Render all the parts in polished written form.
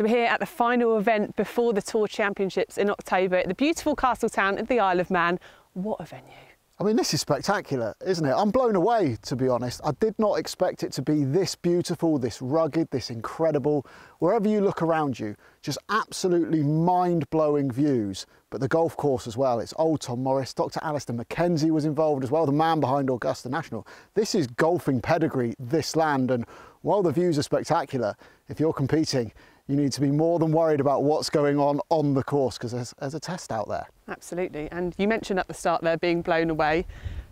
So we're here at the final event before the Tour Championships in October at the beautiful Castletown at the Isle of Man. What a venue. I mean, this is spectacular, isn't it? I'm blown away, to be honest. I did not expect it to be this beautiful, this rugged, this incredible. Wherever you look around you, just absolutely mind-blowing views. But the golf course as well, it's old Tom Morris. Dr. Alistair Mackenzie was involved as well, the man behind Augusta National. This is golfing pedigree, this land. And while the views are spectacular, if you're competing, you need to be more than worried about what's going on the course, because there's a test out there. Absolutely. And you mentioned at the start there being blown away.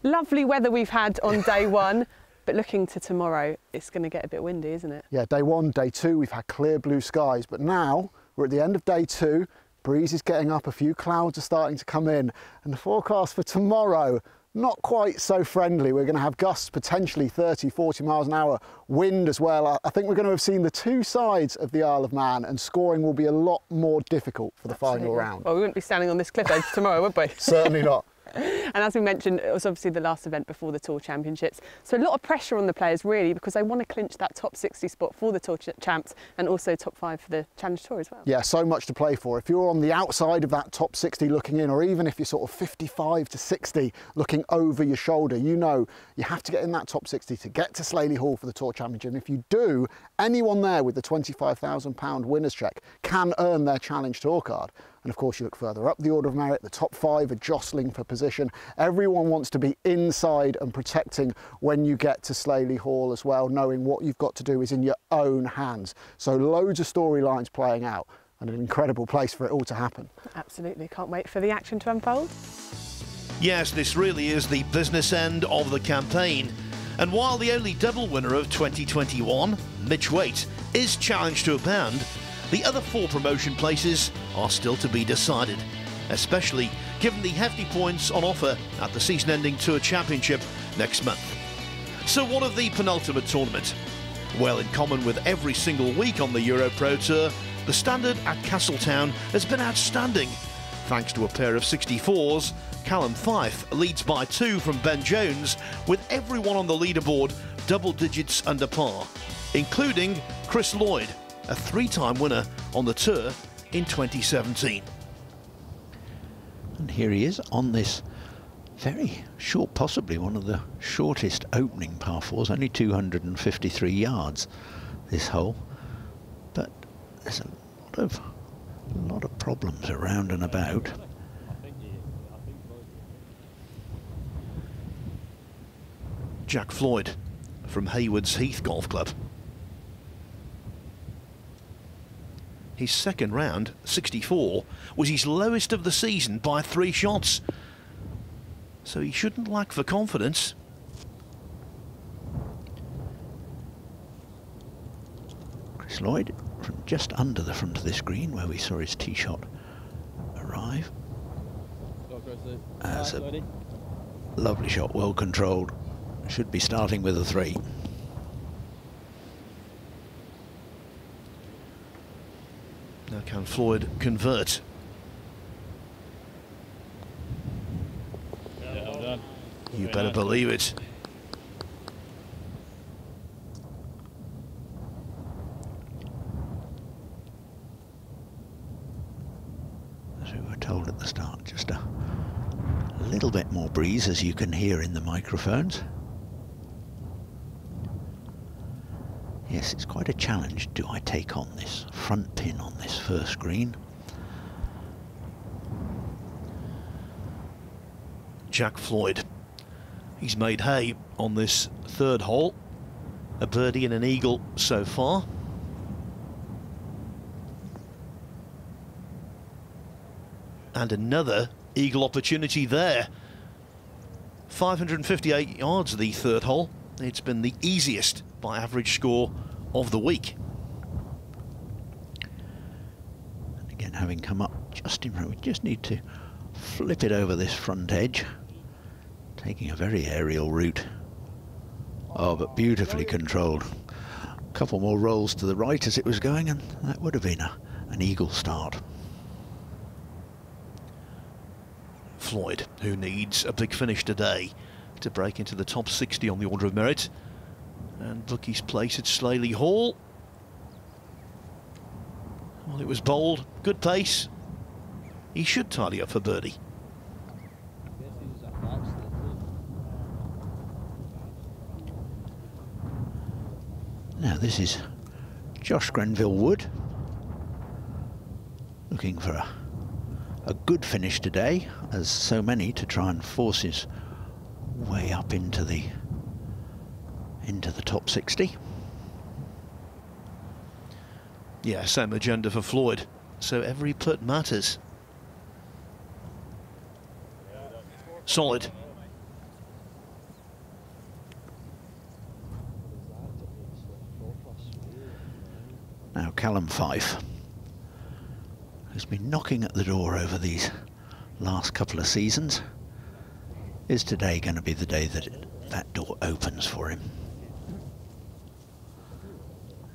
Lovely weather we've had on day one, but looking to tomorrow, it's going to get a bit windy, isn't it? Yeah, day one, day two, we've had clear blue skies, but now we're at the end of day two. Breeze is getting up, a few clouds are starting to come in, and the forecast for tomorrow, not quite so friendly. We're going to have gusts potentially 30, 40 miles an hour, wind as well. I think we're going to have seen the two sides of the Isle of Man, and scoring will be a lot more difficult for the final round. Well, we wouldn't be standing on this cliff edge tomorrow, would we? Certainly not. And as we mentioned, it was obviously the last event before the Tour Championships. So a lot of pressure on the players, really, because they want to clinch that top 60 spot for the Tour Champs and also top 5 for the Challenge Tour as well. Yeah, so much to play for. If you're on the outside of that top 60 looking in, or even if you're sort of 55 to 60 looking over your shoulder, you know you have to get in that top 60 to get to Slaley Hall for the Tour Championship. And if you do, anyone there with the £25,000 winner's cheque can earn their Challenge Tour card. And of course, you look further up the order of merit, the top 5 are jostling for position. Everyone wants to be inside and protecting when you get to Slaley Hall as well, knowing what you've got to do is in your own hands. So loads of storylines playing out, and an incredible place for it all to happen. Absolutely, can't wait for the action to unfold. Yes, this really is the business end of the campaign. And while the only double winner of 2021, Mitch Waite, is Challenge Tour bound, the other 4 promotion places are still to be decided, especially given the hefty points on offer at the season-ending Tour Championship next month. So what of the penultimate tournament? Well, in common with every single week on the EuroPro Tour, the standard at Castletown has been outstanding. Thanks to a pair of 64s, Callum Fife leads by 2 from Ben Jones, with everyone on the leaderboard double digits under par, including Chris Lloyd, a 3-time winner on the Tour in 2017. And here he is on this very short, possibly one of the shortest opening par 4s, only 253 yards this hole. But there's a lot of problems around and about. Jack Floyd from Haywards Heath Golf Club. His second round, 64, was his lowest of the season by 3 shots. So he shouldn't lack for confidence. Chris Lloyd from just under the front of this green, where we saw his tee shot arrive. That's a lovely shot, well controlled. Should be starting with a 3. Now can Floyd convert? Yeah, well done. You better believe it. As we were told at the start, just a little bit more breeze, as you can hear in the microphones. Yes, it's quite a challenge. Do I take on this front pin on this first green? Jack Floyd. He's made hay on this 3rd hole. A birdie and an eagle so far. And another eagle opportunity there. 558 yards, the 3rd hole. It's been the easiest by average score of the week. And again, having come up just in front, we just need to flip it over this front edge, taking a very aerial route. Oh, but beautifully controlled. A couple more rolls to the right as it was going, and that would have been an eagle start. Floyd, who needs a big finish today to break into the top 60 on the order of merit, and book his place at Slaley Hall. Well, it was bold, good pace. He should tidy up for birdie. Now this is Josh Grenville Wood, looking for a good finish today, as so many, to try and force his way up into the top 60. Yeah, same agenda for Floyd. So every putt matters. Solid. Now Callum Fife, who's been knocking at the door over these last couple of seasons, is today going to be the day that that door opens for him.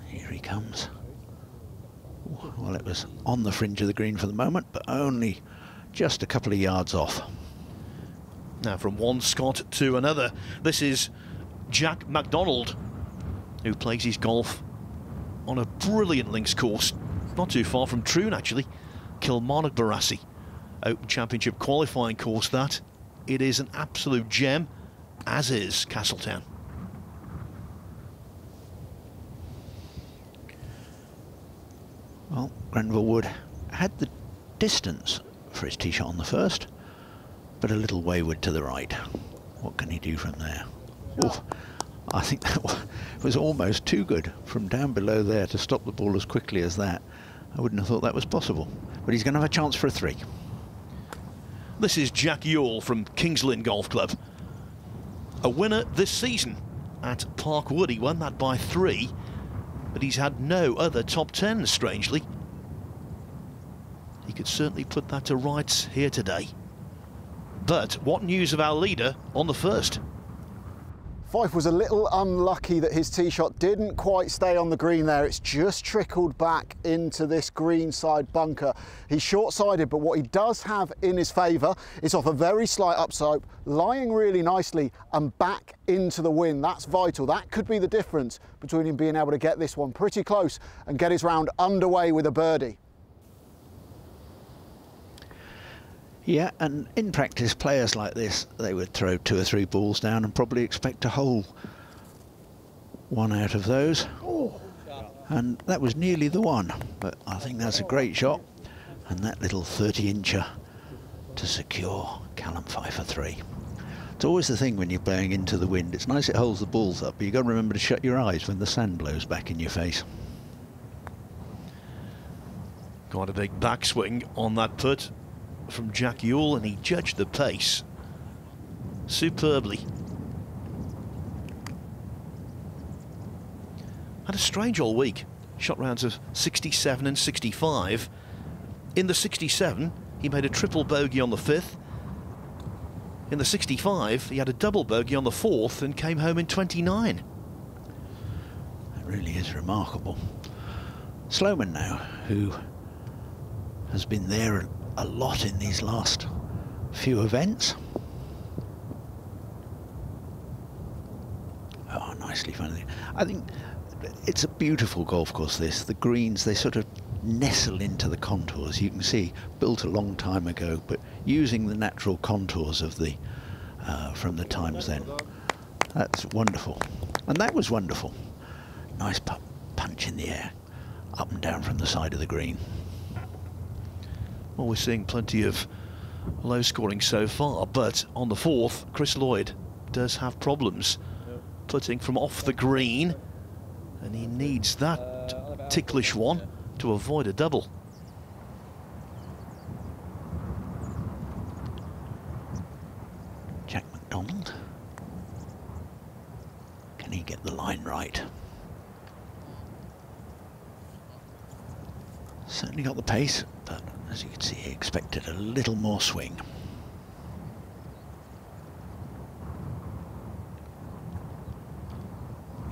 Here he comes. Well, it was on the fringe of the green for the moment, but only just a couple of yards off. Now from one Scot to another, this is Jack MacDonald, who plays his golf on a brilliant links course, not too far from Troon actually, Kilmarnock Barassi. Open Championship qualifying course that. It is an absolute gem, as is Castletown. Well, Grenville Wood had the distance for his tee shot on the first, but a little wayward to the right. What can he do from there? Oh, I think that was almost too good from down below there to stop the ball as quickly as that. I wouldn't have thought that was possible, but he's going to have a chance for a 3. This is Jack Ewell from Kings Lynn Golf Club. A winner this season at Parkwood. He won that by 3, but he's had no other top 10, strangely. He could certainly put that to rights here today. But what news of our leader on the first? Fife was a little unlucky that his tee shot didn't quite stay on the green there. It's just trickled back into this greenside bunker. He's short-sided, but what he does have in his favour is off a very slight upslope, lying really nicely and back into the wind. That's vital. That could be the difference between him being able to get this one pretty close and get his round underway with a birdie. Yeah, and in practice, players like this, they would throw 2 or 3 balls down and probably expect to hole 1 out of those. And that was nearly the one, but I think that's a great shot. And that little 30-incher to secure Callum Fife a 3. It's always the thing when you're playing into the wind. It's nice it holds the balls up, but you've got to remember to shut your eyes when the sand blows back in your face. Got a big backswing on that putt from Jack Ewell, and he judged the pace superbly. Had a strange all week. Shot rounds of 67 and 65. In the 67, he made a triple bogey on the 5th. In the 65, he had a double bogey on the 4th and came home in 29. That really is remarkable. Sloman now, who has been there a lot in these last few events. Oh, nicely funny. I think it's a beautiful golf course, this. The greens, they sort of nestle into the contours. You can see, built a long time ago, but using the natural contours of the from the times then. That's wonderful. And that was wonderful. Nice punch in the air, up and down from the side of the green. Well, we're seeing plenty of low scoring so far, but on the 4th, Chris Lloyd does have problems putting from off the green, and he needs that ticklish one to avoid a double. Jack MacDonald, can he get the line right? Certainly got the pace, but as you can see, he expected a little more swing.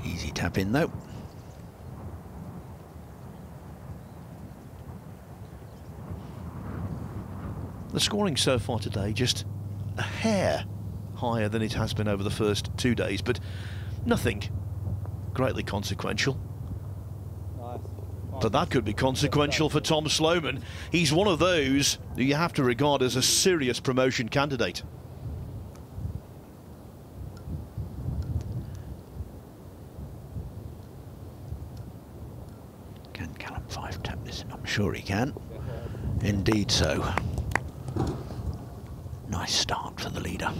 Easy tap in though. The scoring so far today just a hair higher than it has been over the first 2 days, but nothing greatly consequential. Nice. But that could be consequential for Tom Sloman. He's one of those who you have to regard as a serious promotion candidate. Can Callum Fife tap this in? I'm sure he can. Indeed so. Nice start for the leader.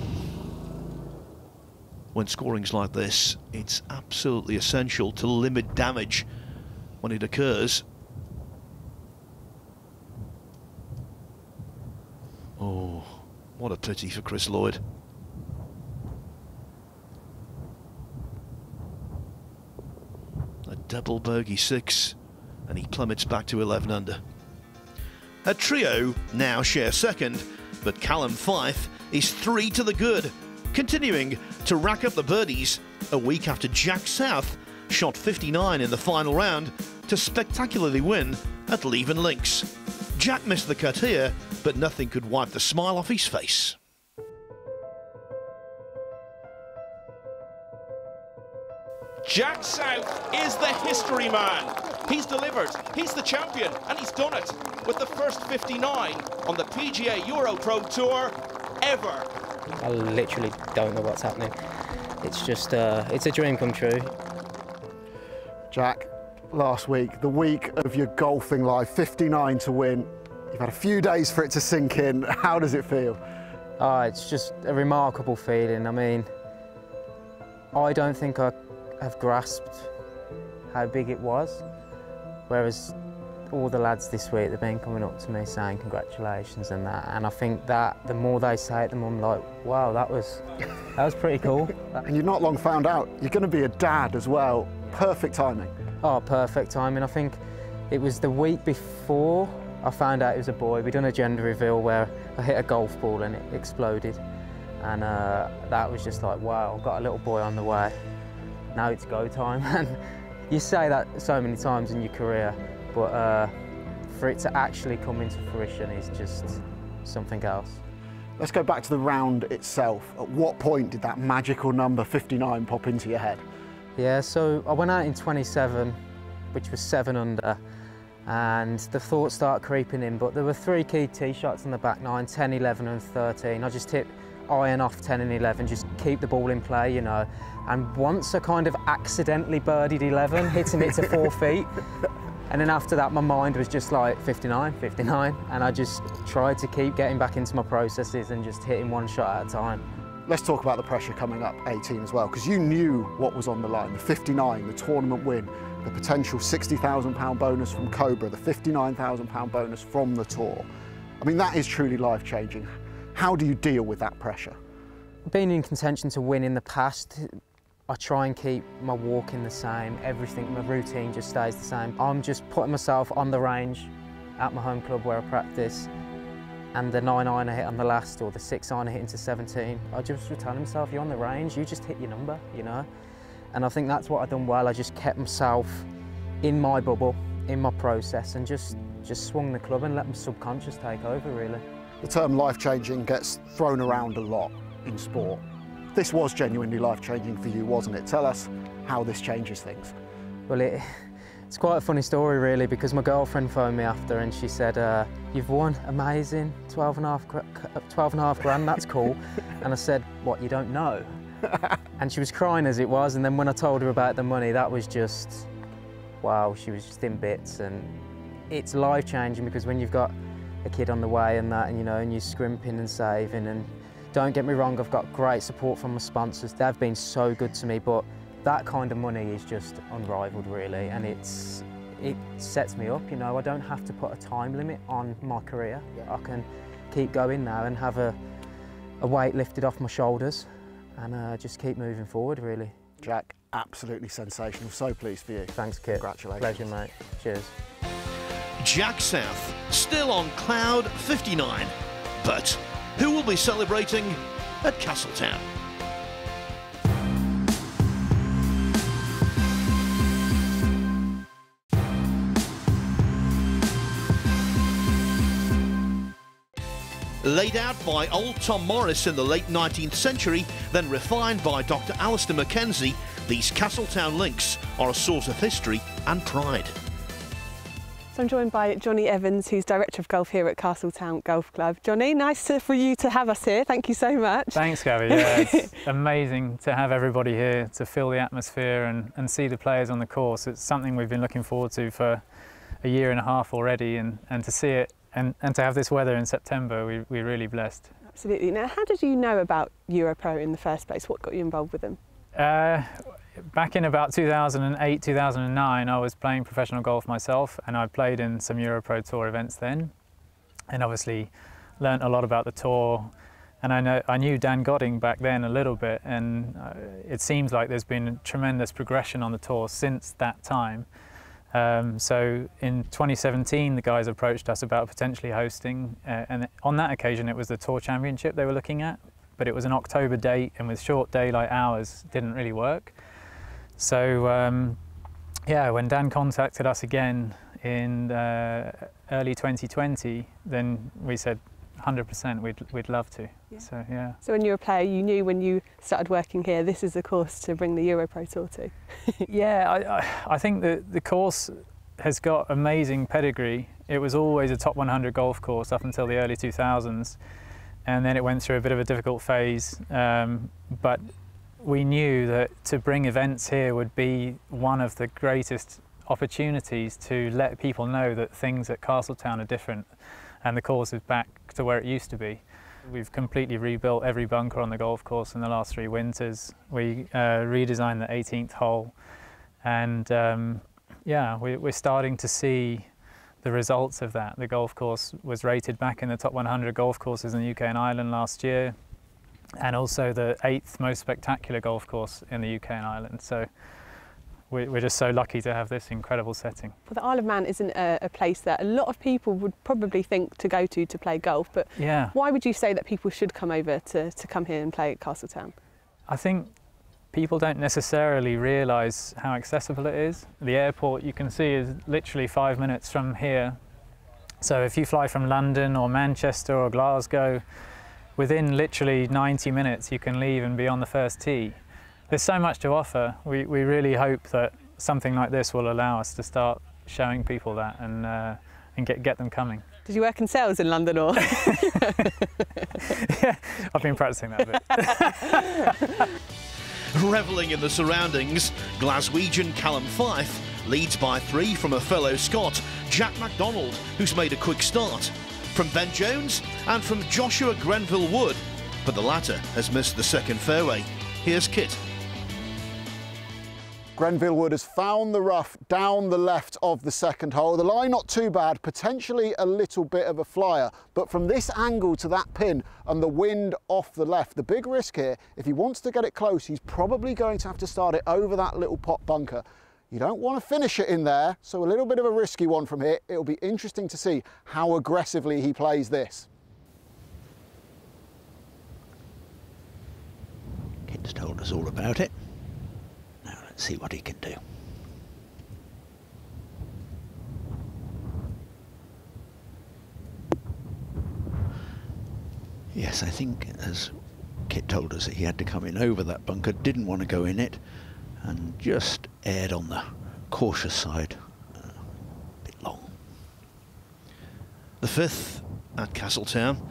When scoring's like this, it's absolutely essential to limit damage when it occurs. Oh, what a pity for Chris Lloyd. A double bogey 6, and he plummets back to 11 under. A trio now share second, but Callum Fife is 3 to the good, continuing to rack up the birdies a week after Jack South shot 59 in the final round to spectacularly win at Leven Links. Jack missed the cut here, but nothing could wipe the smile off his face. Jack South is the history man. He's delivered, he's the champion, and he's done it with the first 59 on the PGA EuroPro Tour ever. I literally don't know what's happening. It's just, it's a dream come true. Jack, last week, the week of your golfing life, 59 to win. You've had a few days for it to sink in. How does it feel? It's just a remarkable feeling. I mean, I don't think I have grasped how big it was, whereas all the lads this week, they've been coming up to me saying congratulations and that, and I think that the more they say it, the more I'm like, wow, that was pretty cool. And you've not long found out you're going to be a dad as well. Perfect timing. Oh, perfect timing. I think it was the week before I found out it was a boy. We'd done a gender reveal where I hit a golf ball and it exploded, and that was just like, wow, I've got a little boy on the way. Now it's go time. And you say that so many times in your career, but for it to actually come into fruition is just something else. Let's go back to the round itself. At what point did that magical number 59 pop into your head? Yeah, so I went out in 27, which was 7 under, and the thoughts start creeping in, but there were 3 key tee shots on the back 9, 10, 11 and 13. I just hit iron off 10 and 11, just keep the ball in play, you know. And once I kind of accidentally birdied 11, hitting it to 4 feet, and then after that my mind was just like 59, 59, and I just tried to keep getting back into my processes and just hitting one shot at a time. Let's talk about the pressure coming up 18 as well, because you knew what was on the line. The 59, the tournament win, the potential £60,000 bonus from Cobra, the £59,000 bonus from the tour. I mean, that is truly life-changing. How do you deal with that pressure? Being in contention to win in the past, I try and keep my walking the same, everything, my routine just stays the same. I'm just putting myself on the range at my home club where I practice, and the 9-iron I hit on the last, or the 6-iron I hit into 17, I just was telling myself, you're on the range, you just hit your number, you know? And I think that's what I've done well. I just kept myself in my bubble, in my process, and just swung the club and let my subconscious take over, really. The term life-changing gets thrown around a lot in sport. This was genuinely life-changing for you, wasn't it? Tell us how this changes things. Well, it's quite a funny story, really, because my girlfriend phoned me after and she said, you've won, amazing, 12 and a half grand, that's cool. And I said, what, you don't know? And she was crying as it was, and then when I told her about the money, that was just, wow, she was just in bits. And it's life-changing because when you've got a kid on the way and that, and you know, and you're scrimping and saving, and don't get me wrong, I've got great support from my sponsors. They've been so good to me, but that kind of money is just unrivaled, really, and it sets me up, you know. I don't have to put a time limit on my career. I can keep going now and have a weight lifted off my shoulders and just keep moving forward, really. Jack, absolutely sensational. So pleased for you. Thanks, Kit. Congratulations. Pleasure, mate. Cheers. Jack South, still on cloud 59, but who will be celebrating at Castletown? Laid out by old Tom Morris in the late 19th century, then refined by Dr. Alistair Mackenzie, these Castletown links are a source of history and pride. So I'm joined by Johnny Evans, who's Director of Golf here at Castletown Golf Club. Johnny, for you to have us here. Thank you so much. Thanks, Gabby. Yeah, it's amazing to have everybody here to feel the atmosphere and see the players on the course. It's something we've been looking forward to for a year and a half already, and to see it and to have this weather in September, we're really blessed. Absolutely. Now, how did you know about EuroPro in the first place? What got you involved with them? Back in about 2008, 2009, I was playing professional golf myself, and I played in some EuroPro Tour events then, and obviously learnt a lot about the tour. And I knew Dan Godding back then a little bit, and it seems like there's been a tremendous progression on the tour since that time. So in 2017, the guys approached us about potentially hosting, and on that occasion it was the Tour Championship they were looking at, but it was an October date, and with short daylight hours didn't really work. So yeah, when Dan contacted us again in early 2020, then we said 100% we'd love to. Yeah. So yeah. So when you were a player, you knew when you started working here, this is the course to bring the EuroPro Tour to. Yeah, I think the course has got amazing pedigree. It was always a top 100 golf course up until the early 2000s, and then it went through a bit of a difficult phase. But we knew that to bring events here would be one of the greatest opportunities to let people know that things at Castletown are different, and the course is back to where it used to be. We've completely rebuilt every bunker on the golf course in the last 3 winters. We redesigned the 18th hole, and yeah, we're starting to see the results of that. The golf course was rated back in the top 100 golf courses in the UK and Ireland last year, and also the 8th most spectacular golf course in the UK and Ireland. So we're just so lucky to have this incredible setting. Well, the Isle of Man isn't a place that a lot of people would probably think to go to play golf, but yeah. Why would you say that people should come over to come here and play at Castletown? I think people don't necessarily realise how accessible it is. The airport, you can see, is literally 5 minutes from here. So if you fly from London or Manchester or Glasgow, within literally 90 minutes you can leave and be on the first tee. There's so much to offer. We really hope that something like this will allow us to start showing people that and get them coming. Did you work in sales in London or? Yeah, I've been practicing that a bit. Revelling in the surroundings, Glaswegian Callum Fife leads by 3 from a fellow Scot, Jack MacDonald, who's made a quick start, from Ben Jones and from Joshua Grenville Wood, but the latter has missed the second fairway. Here's Kit. Grenville Wood has found the rough down the left of the second hole. The lie not too bad, potentially a little bit of a flyer, but from this angle to that pin and the wind off the left, the big risk here, if he wants to get it close, he's probably going to have to start it over that little pot bunker. You don't want to finish it in there, so a little bit of a risky one from here. It'll be interesting to see how aggressively he plays this. Kit's told us all about it. Now let's see what he can do. Yes, I think, as Kit told us, that he had to come in over that bunker, didn't want to go in it, and just aired on the cautious side, a bit long. The 5th at Castletown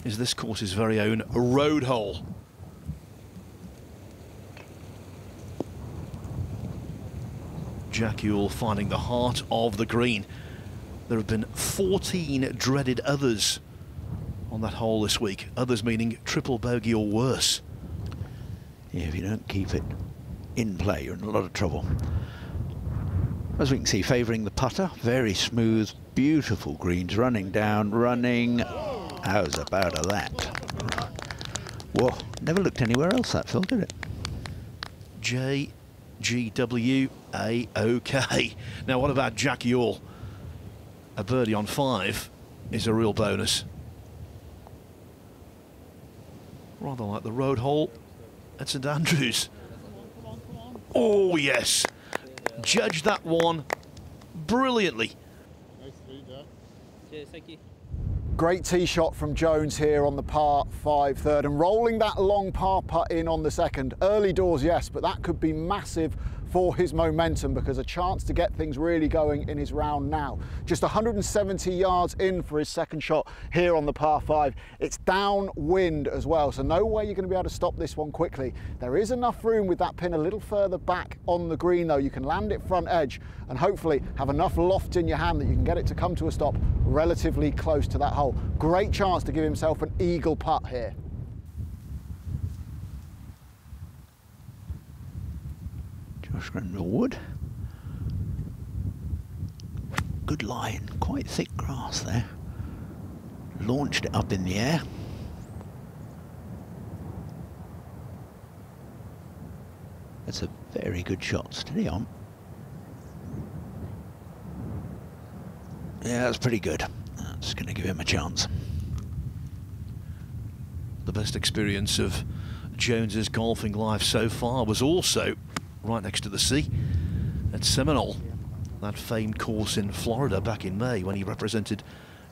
is this course's very own road hole. Jack Ewell finding the heart of the green. There have been 14 dreaded others on that hole this week. Others meaning triple bogey or worse. Yeah, if you don't keep it in play, you're in a lot of trouble. As we can see, favouring the putter, very smooth, beautiful greens, running down, running. How's about that? Whoa, never looked anywhere else that, Phil, did it? JGW-A-OK. Now what about Jack Ewell? A birdie on 5 is a real bonus. Rather like the road hole at St Andrews. Oh yes, judged that one brilliantly. Cheers, thank you. Great tee shot from Jones here on the par 5 third, and rolling that long par putt in on the second. Early doors, yes, but that could be massive for his momentum, because a chance to get things really going in his round now. Just 170 yards in for his second shot here on the par 5. It's downwind as well, so no way you're going to be able to stop this one quickly. There is enough room with that pin a little further back on the green though. You can land it front edge and hopefully have enough loft in your hand that you can get it to come to a stop relatively close to that hole. Great chance to give himself an eagle putt here. Josh Grenville-Wood. Good line, quite thick grass there. Launched it up in the air. That's a very good shot, steady on. Yeah, that's pretty good. That's going to give him a chance. The best experience of Jones's golfing life so far was also right next to the sea at Seminole, that famed course in Florida back in May when he represented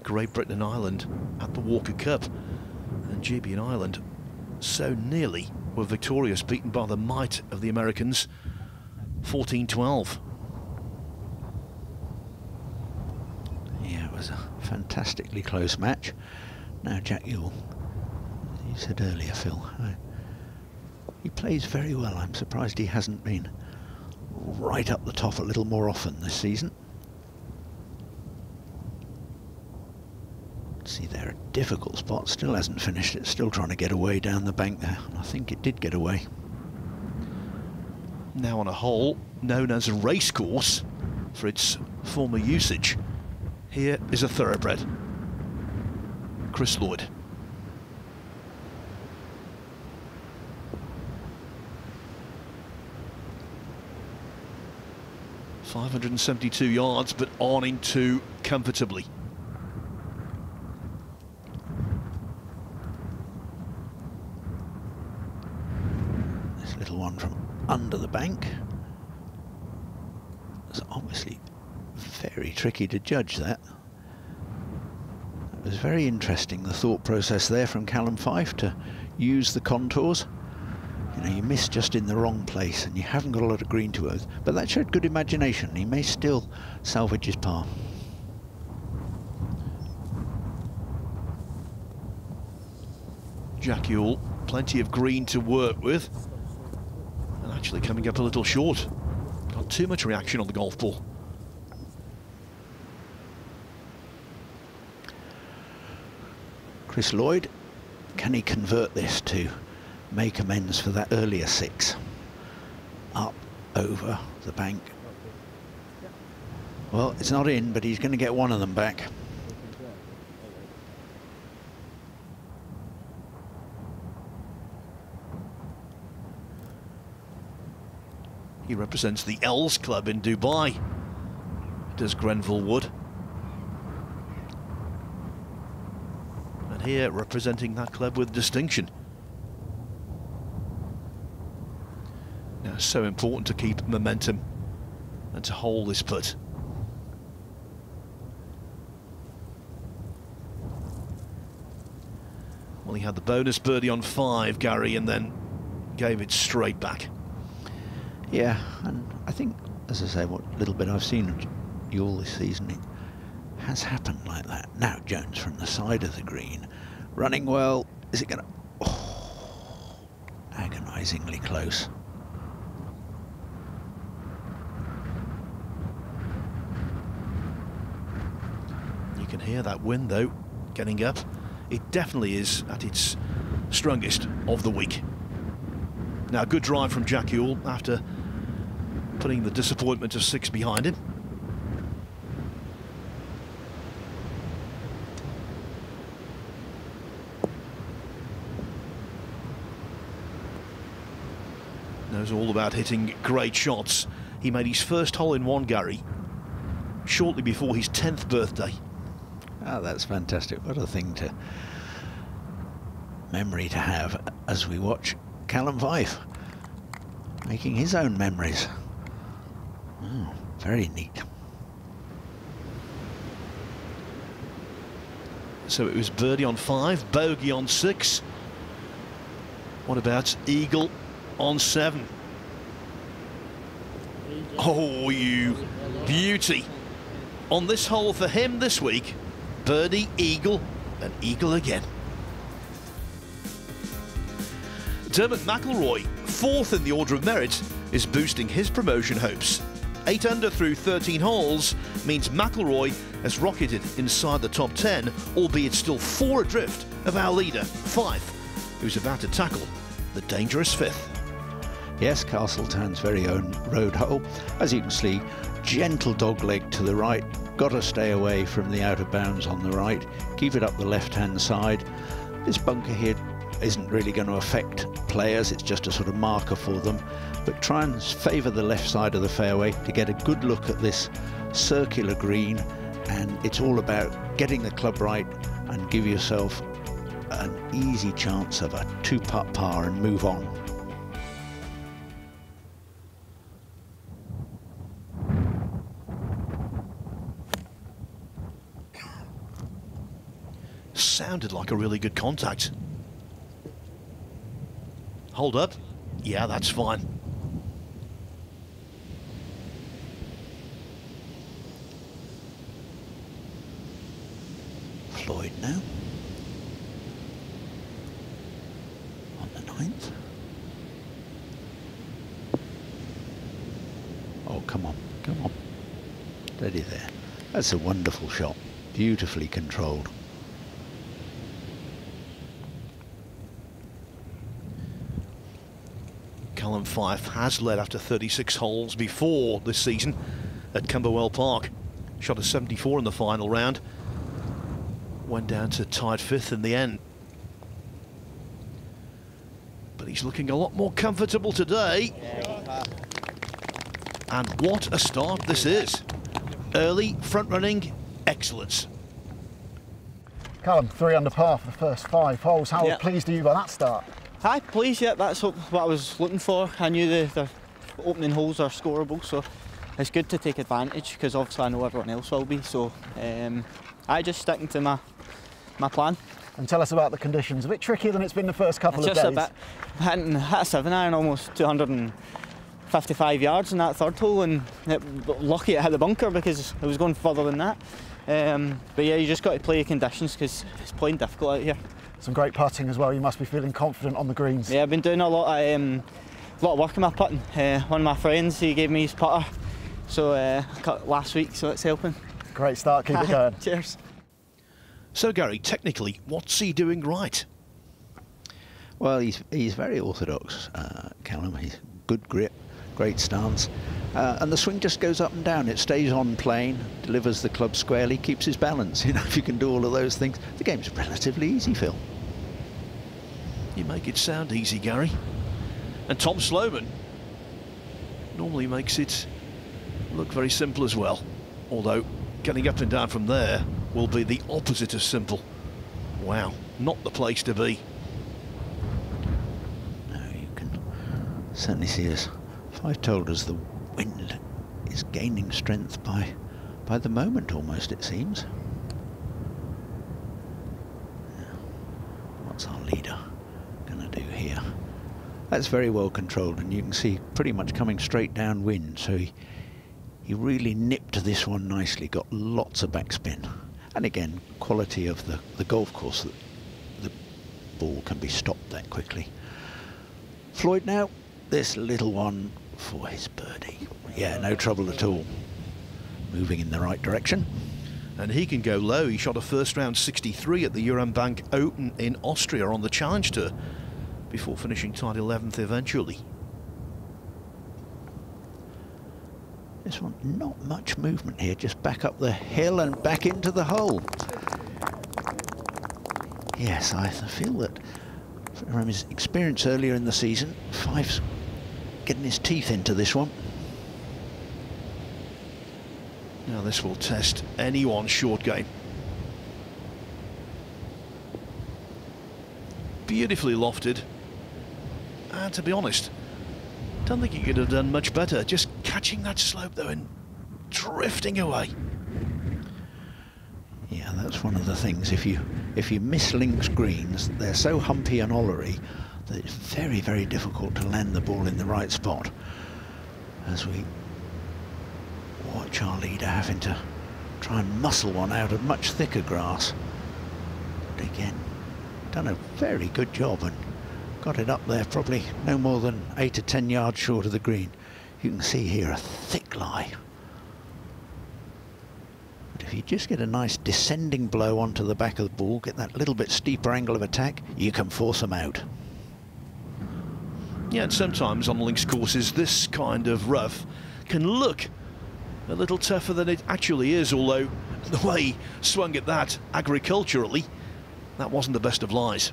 Great Britain and Ireland at the Walker Cup. And GB and Ireland so nearly were victorious, beaten by the might of the Americans 14-12. Yeah, it was a fantastically close match. Now Jack Ewell, you said earlier, Phil, he plays very well. I'm surprised he hasn't been right up the top a little more often this season. See there, a difficult spot, still hasn't finished it, still trying to get away down the bank there, and I think it did get away. Now on a hole known as a race course for its former usage. Here is a thoroughbred, Chris Lloyd. .572 yards, but on into comfortably. This little one from under the bank. It's obviously very tricky to judge that. It was very interesting, the thought process there from Callum Fife to use the contours. You know, you miss just in the wrong place and you haven't got a lot of green to earth, but that showed good imagination. He may still salvage his par. Jack Ewell, plenty of green to work with, and actually coming up a little short. Got too much reaction on the golf ball. Chris Lloyd, can he convert this to make amends for that earlier 6? Up, over the bank. Well, it's not in, but he's going to get one of them back. He represents the Els Club in Dubai, does Grenville-Wood. And here representing that club with distinction. Now, so important to keep momentum and to hold this putt. Well, he had the bonus birdie on 5, Gary, and then gave it straight back. Yeah, and I think, as I say, what little bit I've seen of Ewell this season, it has happened like that. Now Jones from the side of the green, running well. Is it going to... Oh, agonisingly close. You can hear that wind, though, getting up. It definitely is at its strongest of the week. Now, good drive from Jack Ewell after putting the disappointment of 6 behind him. Knows all about hitting great shots. He made his first hole-in-one, Gary, shortly before his 10th birthday. Oh, that's fantastic. What a thing to... memory to have as we watch Callum Fife making his own memories. Oh, very neat. So it was birdie on 5, bogey on 6. What about eagle on 7? Oh, you beauty. On this hole for him this week, birdie, eagle, and eagle again. Dermot McIlroy, 4th in the order of merit, is boosting his promotion hopes. 8 under through 13 holes means McIlroy has rocketed inside the top 10, albeit still 4 adrift of our leader, Fife, who's about to tackle the dangerous 5th. Yes, Castletown's very own road hole. As you can see, gentle dogleg to the right. Got to stay away from the out of bounds on the right. Keep it up the left-hand side. This bunker here isn't really going to affect players. It's just a sort of marker for them. But try and favour the left side of the fairway to get a good look at this circular green. And it's all about getting the club right and give yourself an easy chance of a 2-putt par and move on. Sounded like a really good contact. Hold up. Yeah, that's fine. Floyd now. On the 9th. Oh, come on, come on. Steady there. That's a wonderful shot. Beautifully controlled. Callum Fife has led after 36 holes before this season at Camberwell Park. Shot a 74 in the final round. Went down to tied 5th in the end. But he's looking a lot more comfortable today. And what a start this is. Early front-running excellence. Callum, 3 under par for the first 5 holes. How pleased are you by that start? Hi, please, yeah, that's what I was looking for. I knew the opening holes are scoreable, so it's good to take advantage because obviously I know everyone else will be. So I just sticking to my plan. And tell us about the conditions. A bit trickier than it's been the first couple of days. Just a bit. Hit a 7-iron almost 255 yards in that 3rd hole, and lucky it hit the bunker because it was going further than that. But yeah, you just got to play your conditions because it's playing difficult out here. Some great putting as well. You must be feeling confident on the greens. Yeah, I've been doing a lot of work in my putting. One of my friends, he gave me his putter, so last week, so it's helping. Great start. Keep it going. Cheers. So Gary, technically, what's he doing right? Well, he's very orthodox, Callum. He's good grip, great stance, and the swing just goes up and down. It stays on plane, delivers the club squarely, keeps his balance. You know, if you can do all of those things, the game's relatively easy, Phil. You make it sound easy, Gary. And Tom Sloman normally makes it look very simple as well. Although getting up and down from there will be the opposite of simple. Wow, not the place to be. No, you can certainly see us. Fife told us the wind is gaining strength by the moment almost, it seems. What's our leader going to do here? That's very well controlled, and you can see pretty much coming straight downwind, so he really nipped this one nicely, got lots of backspin. And again, quality of the golf course, that the ball can be stopped that quickly. Floyd now, this little one for his birdie. Yeah, no trouble at all. Moving in the right direction. And he can go low. He shot a first round 63 at the Eurobank Open in Austria on the Challenge Tour before finishing tied 11th eventually. This one, not much movement here, just back up the hill and back into the hole. Yes, I feel that from his experience earlier in the season, Fife's getting his teeth into this one. Now this will test anyone's short game. Beautifully lofted. And to be honest, don't think he could have done much better. Just catching that slope though and drifting away. Yeah, that's one of the things. If you miss links greens, they're so humpy and ollery that it's very, very difficult to land the ball in the right spot. As we Watch our leader having to try and muscle one out of much thicker grass. But again, done a very good job and got it up there probably no more than 8 or 10 yards short of the green. You can see here a thick lie. But if you just get a nice descending blow onto the back of the ball, get that little bit steeper angle of attack, you can force them out. Yeah, and sometimes on links courses this kind of rough can look a little tougher than it actually is, although the way he swung at that agriculturally, that wasn't the best of lies.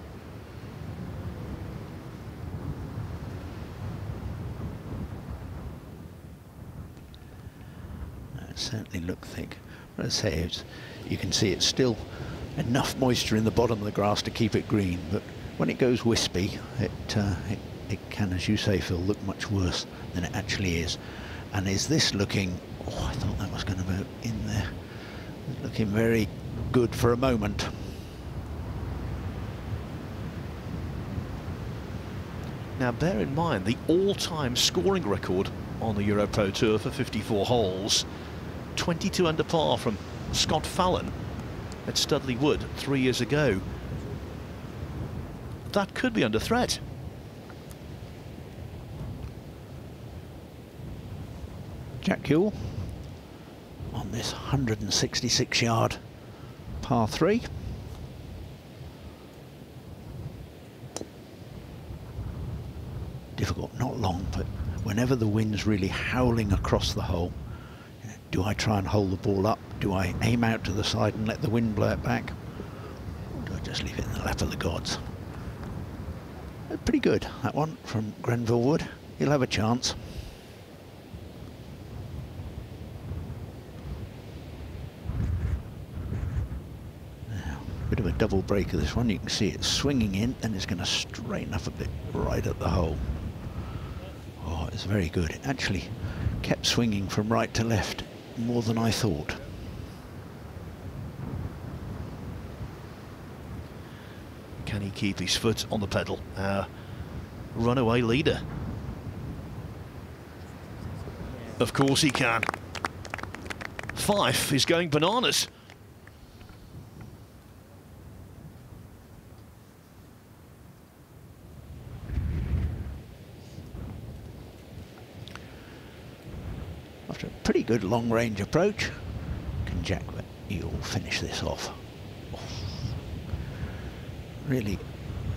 It certainly looked thick. But as I say, you can see it's still enough moisture in the bottom of the grass to keep it green, but when it goes wispy, it can, as you say, Phil, look much worse than it actually is. And is this looking... Oh, I thought that was going to go in there. Looking very good for a moment. Now bear in mind the all-time scoring record on the EuroPro Tour for 54 holes, 22 under par from Scott Fallon at Studley Wood 3 years ago. That could be under threat. Jack Ewell on this 166-yard par 3. Difficult, not long, but whenever the wind's really howling across the hole, do I try and hold the ball up? Do I aim out to the side and let the wind blow it back? Or do I just leave it in the lap of the gods? Pretty good, that one from Grenville Wood. He'll have a chance. Bit of a double breaker this one. You can see it swinging in, and it's going to straighten up a bit right at the hole. Oh, it's very good. It actually kept swinging from right to left more than I thought. Can he keep his foot on the pedal? Runaway leader. Of course he can. Fife is going bananas. After a pretty good long-range approach, can Jack Ewell finish this off? Oh. Really,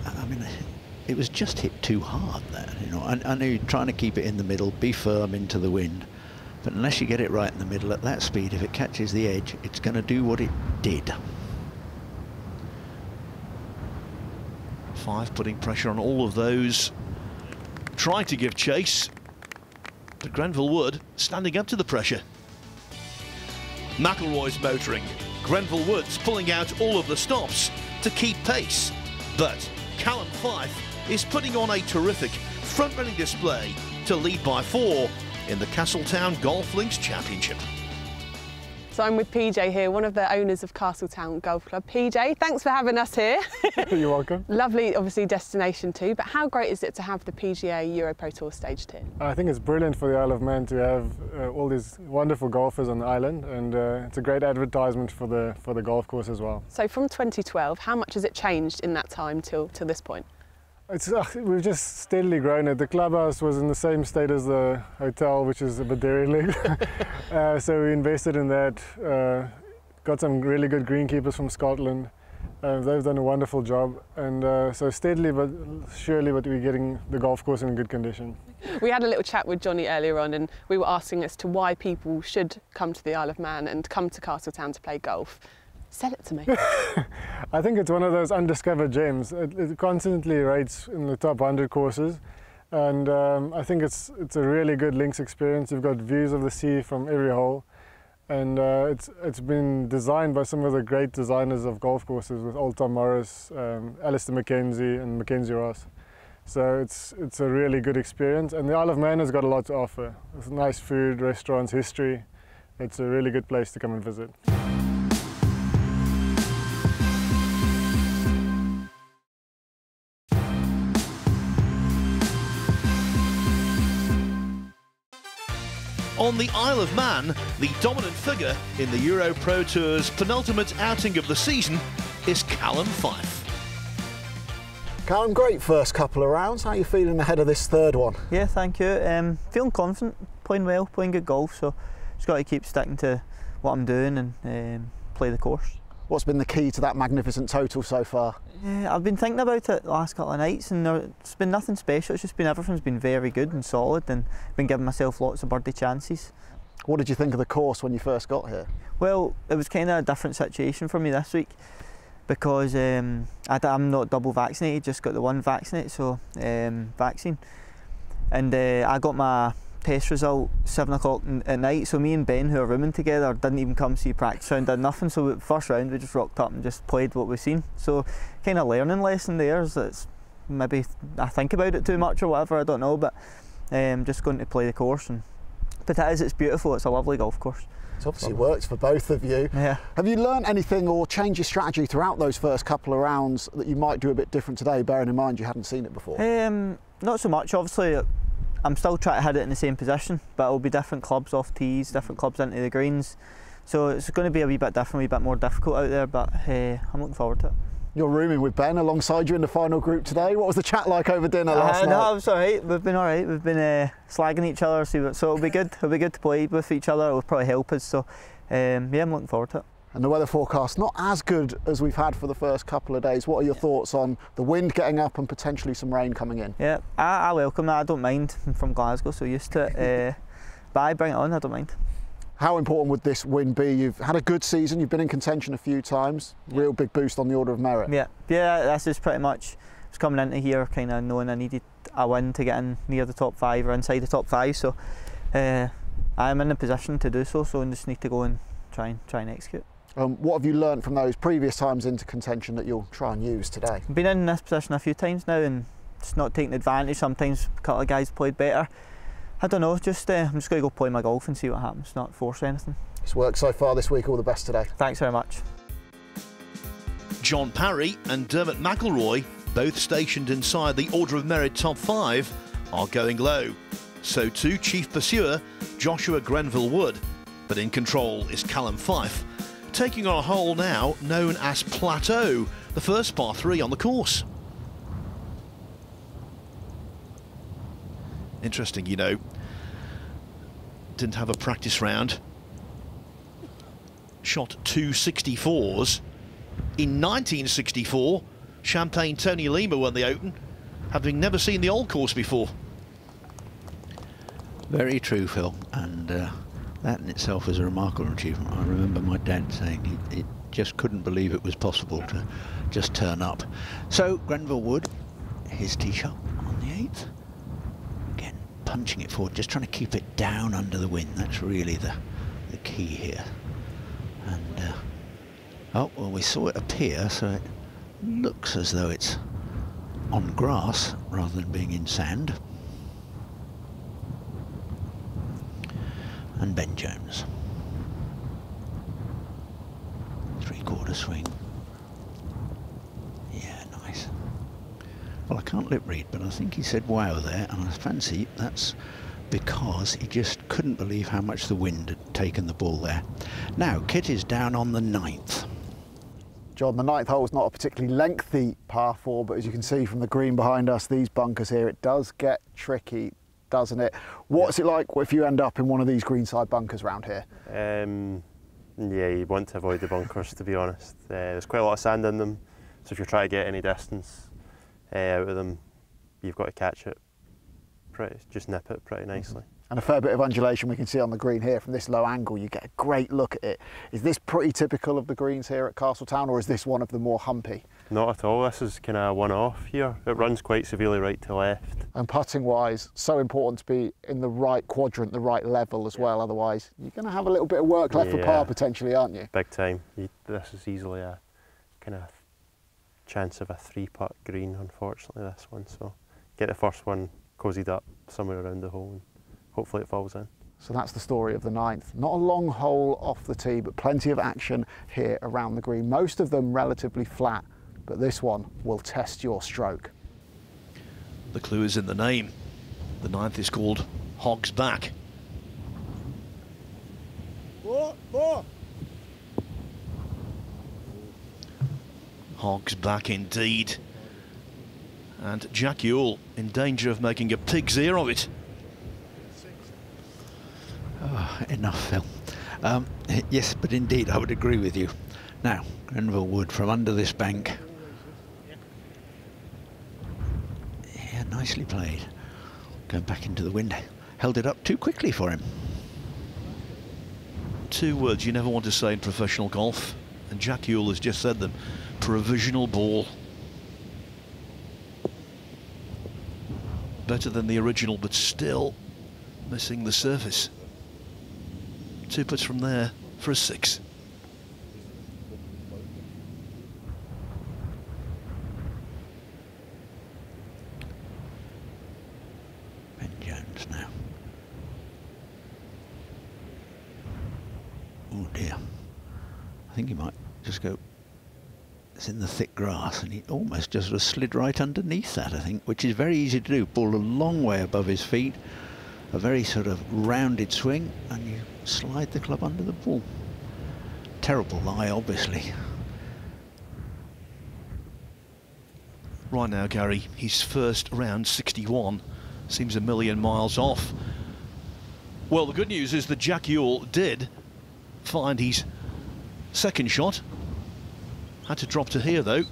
I mean, it was just hit too hard there, you know. I know you're trying to keep it in the middle, be firm into the wind, but unless you get it right in the middle at that speed, if it catches the edge, it's going to do what it did. Fife putting pressure on all of those, trying to give chase. But Grenville Wood standing up to the pressure. McIlroy's motoring. Grenville Wood's pulling out all of the stops to keep pace. But Callum Fife is putting on a terrific front-running display to lead by 4 in the Castletown Golf Links Championship. So I'm with PJ here, one of the owners of Castletown Golf Club. PJ, thanks for having us here. You're welcome. Lovely, obviously, destination too, but how great is it to have the PGA EuroPro Tour staged here? I think it's brilliant for the Isle of Man to have all these wonderful golfers on the island, and it's a great advertisement for the golf course as well. So from 2012, how much has it changed in that time till this point? We've just steadily grown it. The clubhouse was in the same state as the hotel, which is a bit derelict. So we invested in that, got some really good greenkeepers from Scotland. They've done a wonderful job, and so steadily but surely we're getting the golf course in good condition. We had a little chat with Johnny earlier on, and we were asking as to why people should come to the Isle of Man and come to Castletown to play golf. Sell it to me. I think it's one of those undiscovered gems. It constantly rates in the top 100 courses, and I think it's a really good links experience. You've got views of the sea from every hole, and it's been designed by some of the great designers of golf courses, with Old Tom Morris, Alistair Mackenzie and Mackenzie Ross. So it's a really good experience, and the Isle of Man has got a lot to offer. There's nice food, restaurants, history. It's a really good place to come and visit. On the Isle of Man, the dominant figure in the EuroPro Tour's penultimate outing of the season is Callum Fife. Callum, great first couple of rounds. How are you feeling ahead of this third one? Yeah, thank you. Feeling confident, playing well, playing good golf, so just got to keep sticking to what I'm doing and play the course. What's been the key to that magnificent total so far? Yeah, I've been thinking about it the last couple of nights, and it's been nothing special. It's just been everything's been very good and solid, and been giving myself lots of birdie chances. What did you think of the course when you first got here? Well, it was kind of a different situation for me this week because I'm not double vaccinated, just got the one vaccinate, so vaccine, and I got my test result 7 o'clock at night, so me and Ben, who are rooming together, didn't even come see practice round, did nothing. So first round we just rocked up and just played what we've seen, so kind of learning lesson there. So it's maybe I think about it too much or whatever, I don't know, but just going to play the course. But it's beautiful, it's a lovely golf course. It's obviously worked for both of you. Yeah. Have you learned anything or changed your strategy throughout those first couple of rounds that you might do a bit different today, bearing in mind you hadn't seen it before? Not so much, obviously. I'm still trying to hit it in the same position, but it'll be different clubs off tees, different clubs into the greens. So it's going to be a wee bit different, a wee bit more difficult out there, but I'm looking forward to it. You're rooming with Ben alongside you in the final group today. What was the chat like over dinner last night? No, it was alright. We've been alright. We've been slagging each other, so it'll be good. It'll be good to play with each other. It'll probably help us. So yeah, I'm looking forward to it. And the weather forecast not as good as we've had for the first couple of days. What are your thoughts on the wind getting up and potentially some rain coming in? Yeah, I welcome that. I don't mind. I'm from Glasgow, so used to it. But I bring it on. I don't mind. How important would this win be? You've had a good season. You've been in contention a few times. Real big boost on the Order of Merit. Yeah. That's just pretty much. I was coming into here kind of knowing I needed a win to get in near the top 5 or inside the top 5. So I'm in a position to do so. So I just need to go and try and execute. What have you learned from those previous times into contention that you'll try and use today? I've been in this position a few times now and just not taking advantage. Sometimes a couple of guys played better. I don't know, I'm just going to go play my golf and see what happens, not force anything. It's worked so far this week, all the best today. Thanks very much. John Parry and Dermot McIlroy, both stationed inside the Order of Merit top 5, are going low. So too Chief Pursuer Joshua Grenville-Wood, but in control is Callum Fife, taking on a hole now known as Plateau, the first par 3 on the course. Interesting, you know, didn't have a practice round. Shot 2 64s. In 1964, Champagne Tony Lima won the Open, having never seen the old course before. Very true, Phil, and that in itself is a remarkable achievement. I remember my dad saying he just couldn't believe it was possible to just turn up. So Grenville-Wood, his tee shot on the 8th. Again, punching it forward, just trying to keep it down under the wind. That's really the key here. And oh, well, we saw it appear, so it looks as though it's on grass rather than being in sand. And Ben Jones. 3/4 swing. Yeah, nice. Well, I can't lip read, but I think he said wow there, and I fancy that's because he just couldn't believe how much the wind had taken the ball there. Now, Kit is down on the 9th. John, the 9th hole is not a particularly lengthy par 4, but as you can see from the green behind us, these bunkers here, it does get tricky, doesn't it? What's it like if you end up in one of these greenside bunkers around here? Yeah, you want to avoid the bunkers, to be honest. There's quite a lot of sand in them, so if you're trying to get any distance out of them, you've got to catch it, just nip it pretty nicely. And a fair bit of undulation we can see on the green here. From this low angle, you get a great look at it. Is this pretty typical of the greens here at Castletown, or is this one of the more humpy? Not at all. This is kind of one-off here. It runs quite severely right to left. And putting-wise, so important to be in the right quadrant, the right level as well. Otherwise, you're going to have a little bit of work left for par potentially, aren't you? Big time. This is easily a kind of chance of a 3-putt green, unfortunately, this one. So get the first one cozied up somewhere around the hole and hopefully it falls in. So that's the story of the 9th. Not a long hole off the tee, but plenty of action here around the green. Most of them relatively flat, but this one will test your stroke. The clue is in the name. The 9th is called Hog's Back. Hogs back indeed. And Jack Ewell in danger of making a pig's ear of it. Oh, enough, Phil. Yes, but indeed, I would agree with you. Now, Grenville Wood from under this bank. Yeah, nicely played. Going back into the wind. Held it up too quickly for him. Two words you never want to say in professional golf, and Jack Ewell has just said them. Provisional ball. Better than the original, but still missing the surface. 2 putts from there for a 6. Ben Jones now. Oh dear. I think he might just go. It's in the thick grass, and he almost just sort of slid right underneath that, I think, which is very easy to do. Ball a long way above his feet, a very sort of rounded swing, and you slide the club under the ball. Terrible lie, obviously. Right now, Gary, his first round 61 seems a million miles off. Well, the good news is that Jack Ewell did find his second shot. Had to drop to here, though.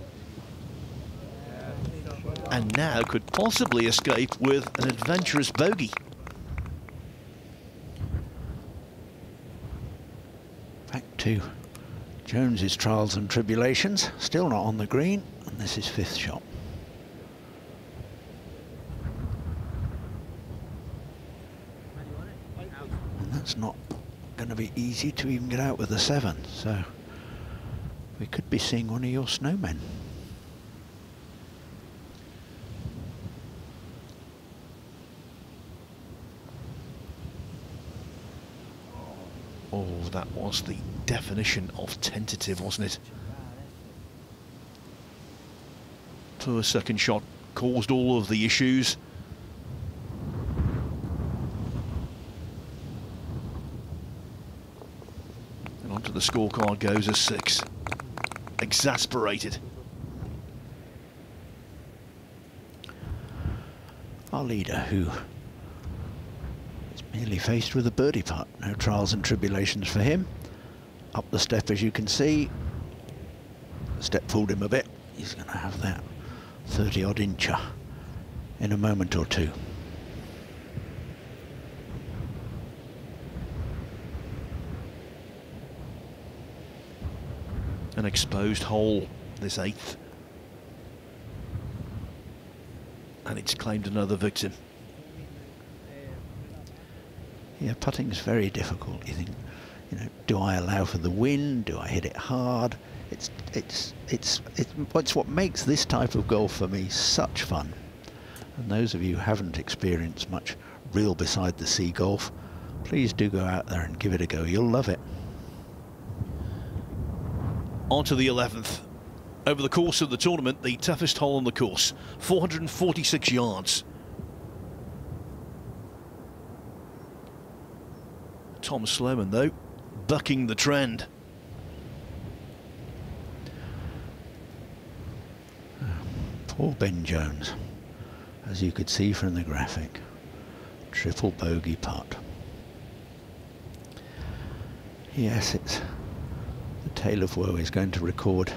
And now could possibly escape with an adventurous bogey. Back to Jones's trials and tribulations. Still not on the green, and this is 5th shot. And that's not going to be easy to even get out with a 7, so we could be seeing one of your snowmen. Oh, that was the definition of tentative, wasn't it? Poor second shot caused all of the issues. And onto the scorecard goes a 6. Exasperated. Our leader, who is merely faced with a birdie putt, no trials and tribulations for him. Up the step, as you can see. The step pulled him a bit. He's going to have that 30-odd incher in a moment or two. An exposed hole, this 8th. And it's claimed another victim. Yeah, putting's very difficult. You think, you know, do I allow for the wind? Do I hit it hard? It's what makes this type of golf for me such fun. And those of you who haven't experienced much real beside the sea golf, please do go out there and give it a go. You'll love it. On to the 11th. Over the course of the tournament, the toughest hole on the course, 446 yards. Tom Sloman, though, bucking the trend. Poor Ben Jones, as you could see from the graphic. Triple bogey putt. Yes, it's the tale of woe is going to record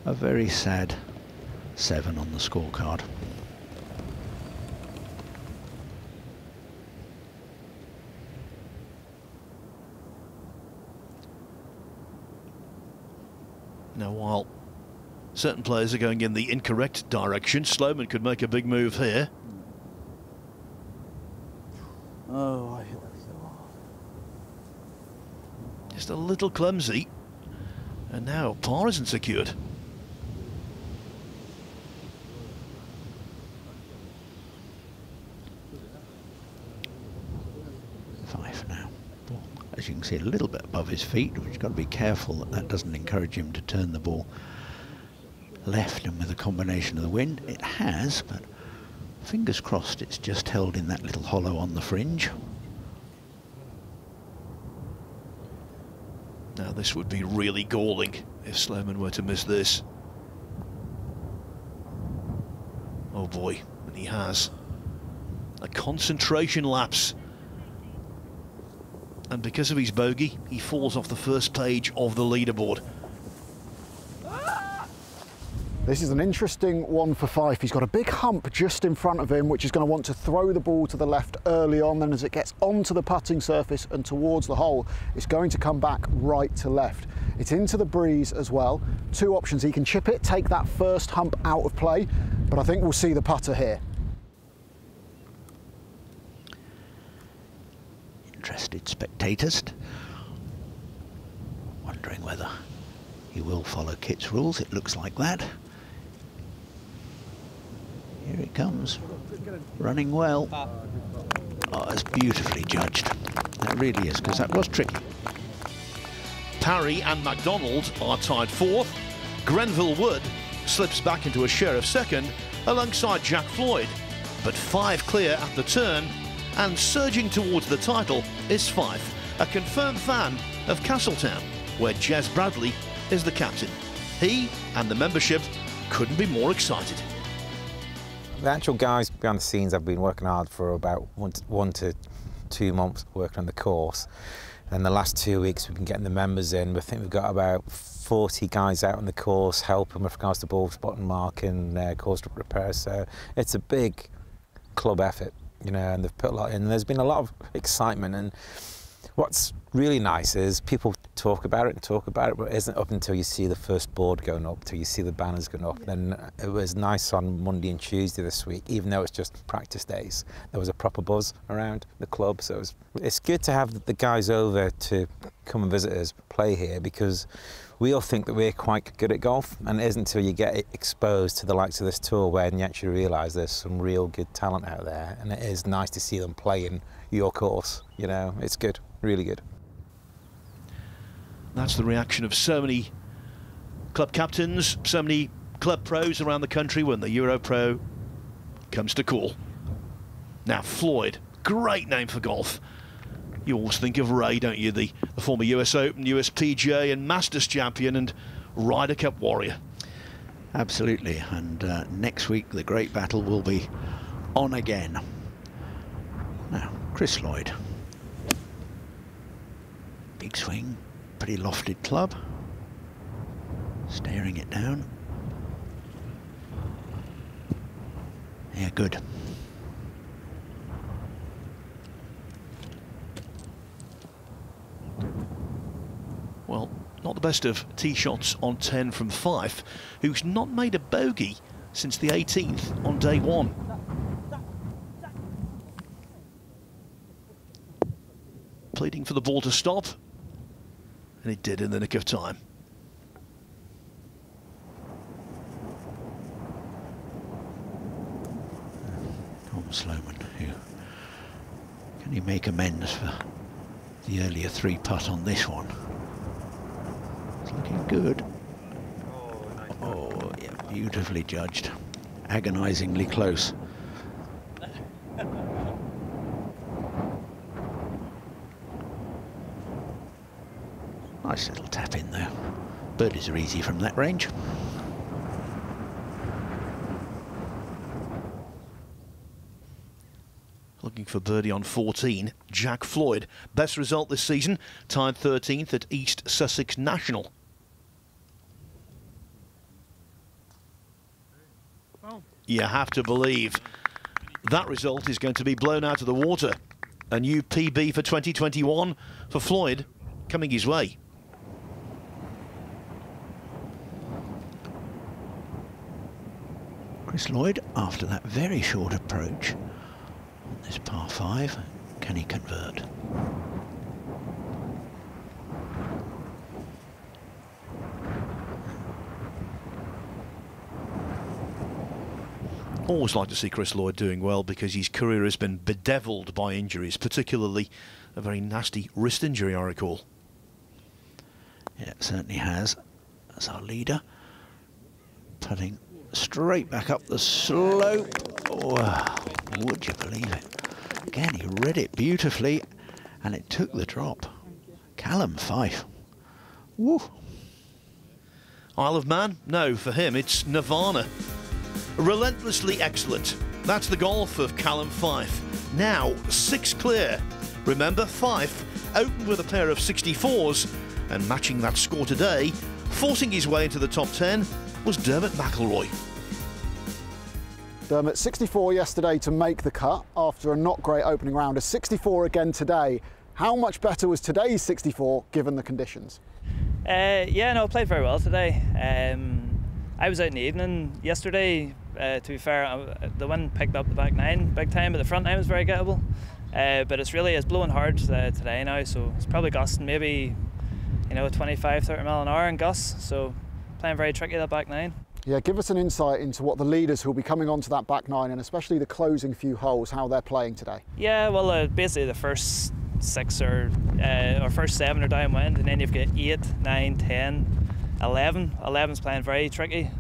a very sad 7 on the scorecard. Now, while certain players are going in the incorrect direction, Sloman could make a big move here. Oh, I hit that so hard. Just a little clumsy. And now par isn't secured. As you can see, a little bit above his feet, which you've got to be careful that that doesn't encourage him to turn the ball left, and with a combination of the wind, it has, but fingers crossed it's just held in that little hollow on the fringe. Now this would be really galling if Sloman were to miss this. Oh boy, and he has. A concentration lapse. And because of his bogey, he falls off the first page of the leaderboard. This is an interesting one for Fife. He's got a big hump just in front of him, which is going to want to throw the ball to the left early on. Then as it gets onto the putting surface and towards the hole, it's going to come back right to left. It's into the breeze as well. Two options. He can chip it, take that first hump out of play, but I think we'll see the putter here. Interested spectators wondering whether he will follow Kit's rules. It looks like that. Here it comes, running well. Oh, it's beautifully judged. That really is, because that was tricky. Parry and MacDonald are tied fourth. Grenville Wood slips back into a share of second alongside Jack Floyd. But 5 clear at the turn, and surging towards the title is Fife, a confirmed fan of Castletown, where Jez Bradley is the captain. He and the membership couldn't be more excited. The actual guys behind the scenes have been working hard for about 1 to 2 months working on the course. And the last 2 weeks we've been getting the members in. I think we've got about 40 guys out on the course helping with regards to ball spot and marking, course repair. So it's a big club effort, you know, and they've put a lot in. There's been a lot of excitement, and what's really nice is people talk about it, but it isn't up until you see the first board going up, till you see the banners going up. And it was nice on Monday and Tuesday this week, even though it's just practice days. There was a proper buzz around the club, so it's good to have the guys over to come and visit us, play here, because we all think that we're quite good at golf, and it isn't until you get exposed to the likes of this tour when you actually realise there's some real good talent out there, and it is nice to see them playing your course. You know, it's good, really good. That's the reaction of so many club captains, so many club pros around the country when the EuroPro comes to call. Now Floyd, great name for golf. You always think of Ray, don't you? The former US Open, US PGA and Masters champion and Ryder Cup warrior. Absolutely, and next week the great battle will be on again. Now, Chris Lloyd. Big swing, pretty lofted club. Staring it down. Yeah, good. Well, not the best of tee shots on 10 from Fife, who's not made a bogey since the 18th on day 1. Pleading for the ball to stop, and it did in the nick of time. Tom Sloman, who can he make amends for the earlier 3-putt on this one? It's looking good. Oh, yeah, beautifully judged. Agonisingly close. Nice little tap in there. Birdies are easy from that range. Looking for birdie on 14, Jack Floyd. Best result this season, tied 13th at East Sussex National. You have to believe that result is going to be blown out of the water. A new PB for 2021 for Floyd coming his way. Chris Lloyd, after that very short approach on this par 5, can he convert? Always like to see Chris Lloyd doing well because his career has been bedevilled by injuries, particularly a very nasty wrist injury, I recall. Yeah, it certainly has. That's our leader. Putting straight back up the slope. Wow, would you believe it? Again, he read it beautifully, and it took the drop. Callum Fife. Woo. Isle of Man? No, for him it's Nirvana. Relentlessly excellent. That's the golf of Callum Fife. Now 6 clear. Remember, Fife opened with a pair of 64s, and matching that score today, forcing his way into the top 10, was Dermot McIlroy. Dermot, 64 yesterday to make the cut after a not great opening round. A 64 again today. How much better was today's 64 given the conditions? Yeah, no, I played very well today. I was out in the evening yesterday. To be fair, the wind picked up the back 9 big time, but the front 9 was very gettable. But it's blowing hard today now, so it's probably gusting maybe, 25-30 mile an hour in gusts. So playing very tricky that back 9. Yeah, give us an insight into what the leaders who will be coming onto that back 9, and especially the closing few holes, how they're playing today. Yeah, well, basically the first 6 or first 7 are downwind, and then you've got 8, 9, 10, 11. 11's playing very tricky.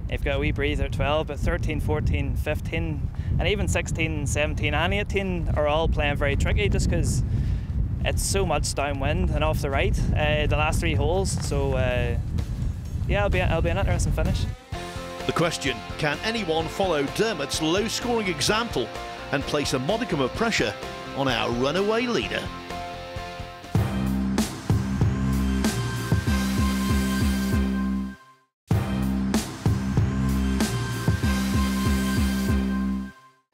You've got a wee breather at 12, but 13, 14, 15, and even 16, 17 and 18 are all playing very tricky just because it's so much downwind and off the right, the last 3 holes. So yeah, it'll be an interesting finish. The question, can anyone follow Dermot's low-scoring example and place a modicum of pressure on our runaway leader?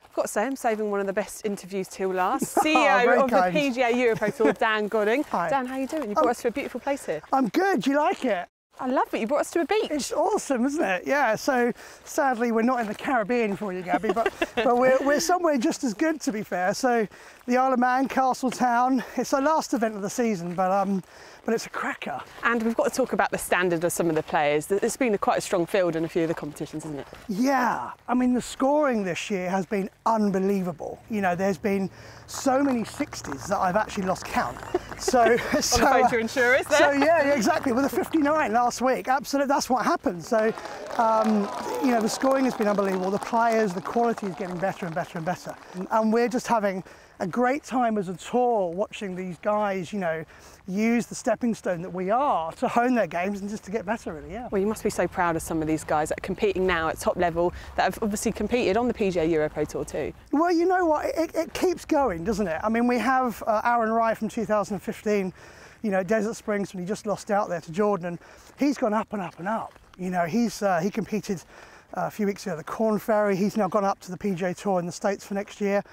I've got to say, I'm saving one of the best interviews till last. CEO of the PGA EuroPro Tour, Dan Godding. Hi. Dan, how are you doing? You brought us to a beautiful place here. I'm good. Do you like it? I love it. You brought us to a beach. It's awesome, isn't it? Yeah. So sadly, we're not in the Caribbean for you, Gabby, but we're somewhere just as good, to be fair. So the Isle of Man, Castletown. It's our last event of the season, but it's a cracker. And we've got to talk about the standard of some of the players. It's been quite a strong field in a few of the competitions, hasn't it? Yeah, I mean, the scoring this year has been unbelievable. There's been so many 60s that I've actually lost count. So, on the phone to your insurers there. So yeah, exactly, with a 59 last week. Absolutely, that's what happened. So, the scoring has been unbelievable. The players, the quality is getting better and better and better. And we're just having a great time as a tour watching these guys, use the stepping stone that we are to hone their games and just to get better, really, yeah. Well, you must be so proud of some of these guys that are competing now at top level, that have obviously competed on the PGA EuroPro Tour too. Well, you know what, it keeps going, doesn't it? I mean, we have Aaron Wright from 2015, Desert Springs, when he just lost out there to Jordan, and he's gone up and up and up. He competed a few weeks ago at the Corn Ferry. He's now gone up to the PGA Tour in the States for next year.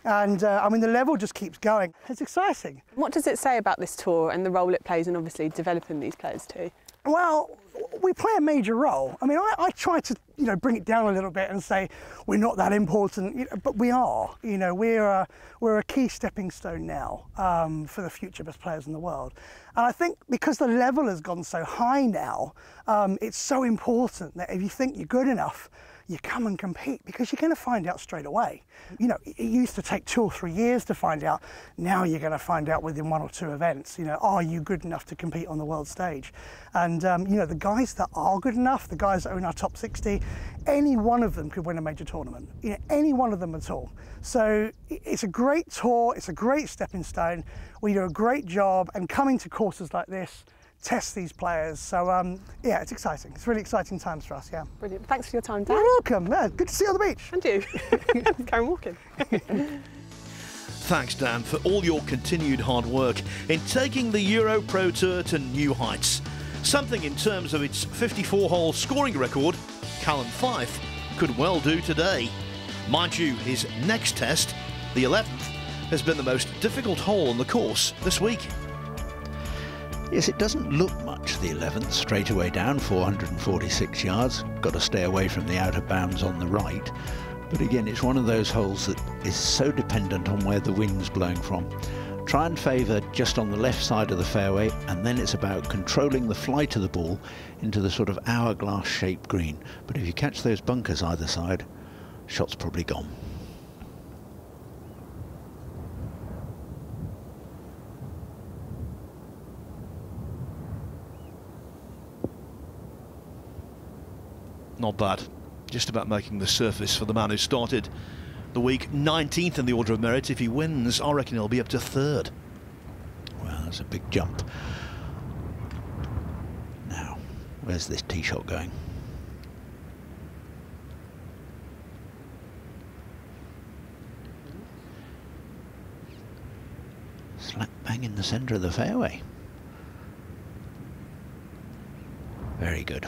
And I mean, the level just keeps going. It's exciting. What does it say about this tour and the role it plays in obviously developing these players too? Well, we play a major role. I mean, I try to, bring it down a little bit and say we're not that important, but we are. We're a key stepping stone now for the future best players in the world. And I think because the level has gone so high now, it's so important that if you think you're good enough, you come and compete, because you're going to find out straight away. It used to take 2 or 3 years to find out. Now you're going to find out within 1 or 2 events. Are you good enough to compete on the world stage? And the guys that are good enough, the guys that are in our top 60, any one of them could win a major tournament. Any one of them at all. So it's a great tour. It's a great stepping stone. We do a great job, and coming to courses like this, test these players. So yeah, it's exciting. It's really exciting times for us, yeah. Brilliant. Thanks for your time, Dan. You're welcome. Yeah, good to see you on the beach. And you. Carry on walking. Thanks, Dan, for all your continued hard work in taking the EuroPro Tour to new heights. Something in terms of its 54-hole scoring record, Callum Fife could well do today. Mind you, his next test, the 11th, has been the most difficult hole on the course this week. Yes, it doesn't look much, the 11th, straight away down, 446 yards. Got to stay away from the outer bounds on the right. But again, it's one of those holes that is so dependent on where the wind's blowing from. Try and favour just on the left side of the fairway, and then it's about controlling the flight of the ball into the sort of hourglass-shaped green. But if you catch those bunkers either side, shot's probably gone. Not bad. Just about making the surface for the man who started the week 19th in the order of merit. If he wins, I reckon he'll be up to 3rd. Well, that's a big jump. Where's this tee shot going? Slap bang in the centre of the fairway. Very good.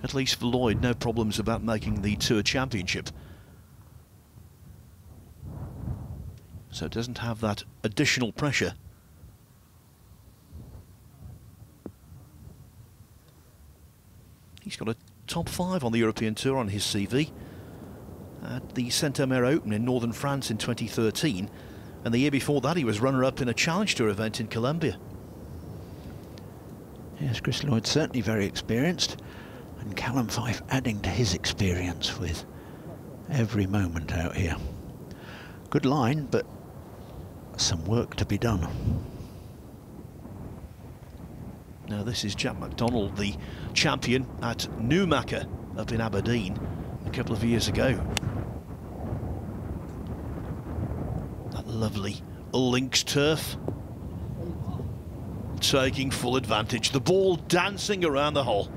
At least for Lloyd, no problems about making the Tour Championship. So it doesn't have that additional pressure. He's got a top 5 on the European Tour on his CV. At the Saint-Omer Open in northern France in 2013. And the year before that he was runner-up in a Challenge Tour event in Colombia. Yes, Chris Lloyd's certainly very experienced. And Callum Fife adding to his experience with every moment out here. Good line, but some work to be done. Now this is Jack McDonald, the champion at Newmarket up in Aberdeen a couple of years ago. That lovely links turf. Taking full advantage. The ball dancing around the hole.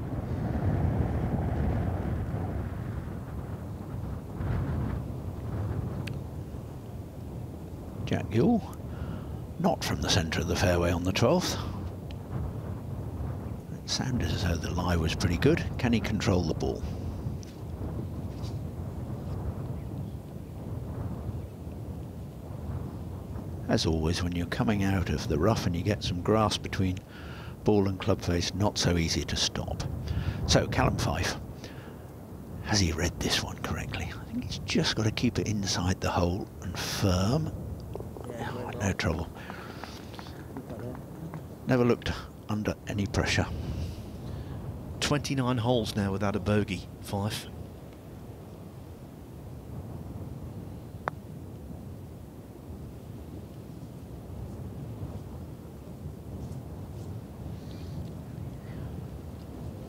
Jack Yule, not from the centre of the fairway on the 12th. It sounded as though the lie was pretty good. Can he control the ball? As always, when you're coming out of the rough and you get some grass between ball and club face, not so easy to stop. So Callum Fife, has he read this one correctly? I think he's just got to keep it inside the hole and firm. Oh, no trouble. Never looked under any pressure. 29 holes now without a bogey, Fife.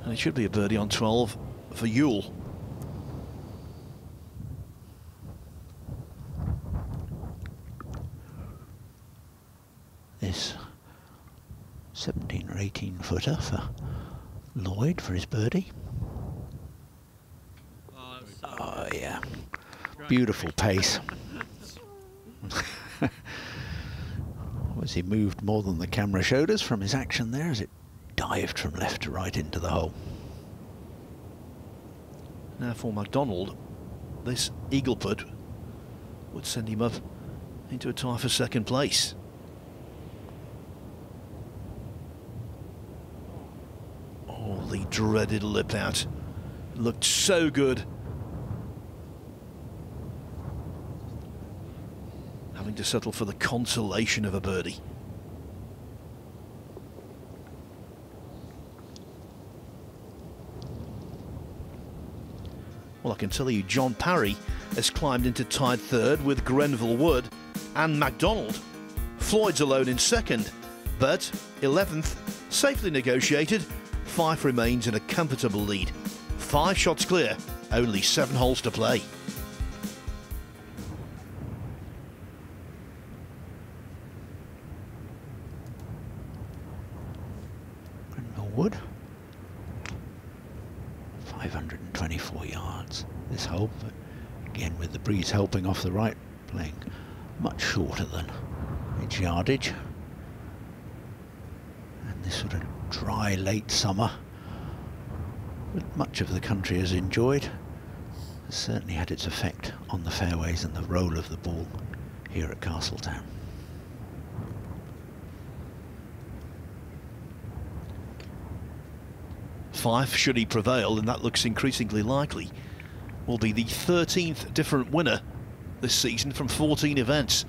And it should be a birdie on 12 for Yule. This 17 or 18 footer for Lloyd for his birdie. Oh yeah, beautiful pace. Was he moved more than the camera showed us from his action there as it dived from left to right into the hole. Now for McDonald, this eagle putt would send him up into a tie for second place. Oh, the dreaded lip out. Looked so good. Having to settle for the consolation of a birdie. Well, I can tell you John Parry has climbed into tied third with Grenville Wood and McDonald. Floyd's alone in second, but 11th, safely negotiated. Fife remains in a comfortable lead. 5 shots clear, only 7 holes to play. Grenville Wood. 524 yards this hole, but again with the breeze helping off the right, playing much shorter than its yardage. And this sort of dry late summer that much of the country has enjoyed has certainly had its effect on the fairways and the roll of the ball here at Castletown. Fife, should he prevail, and that looks increasingly likely, will be the 13th different winner this season from 14 events.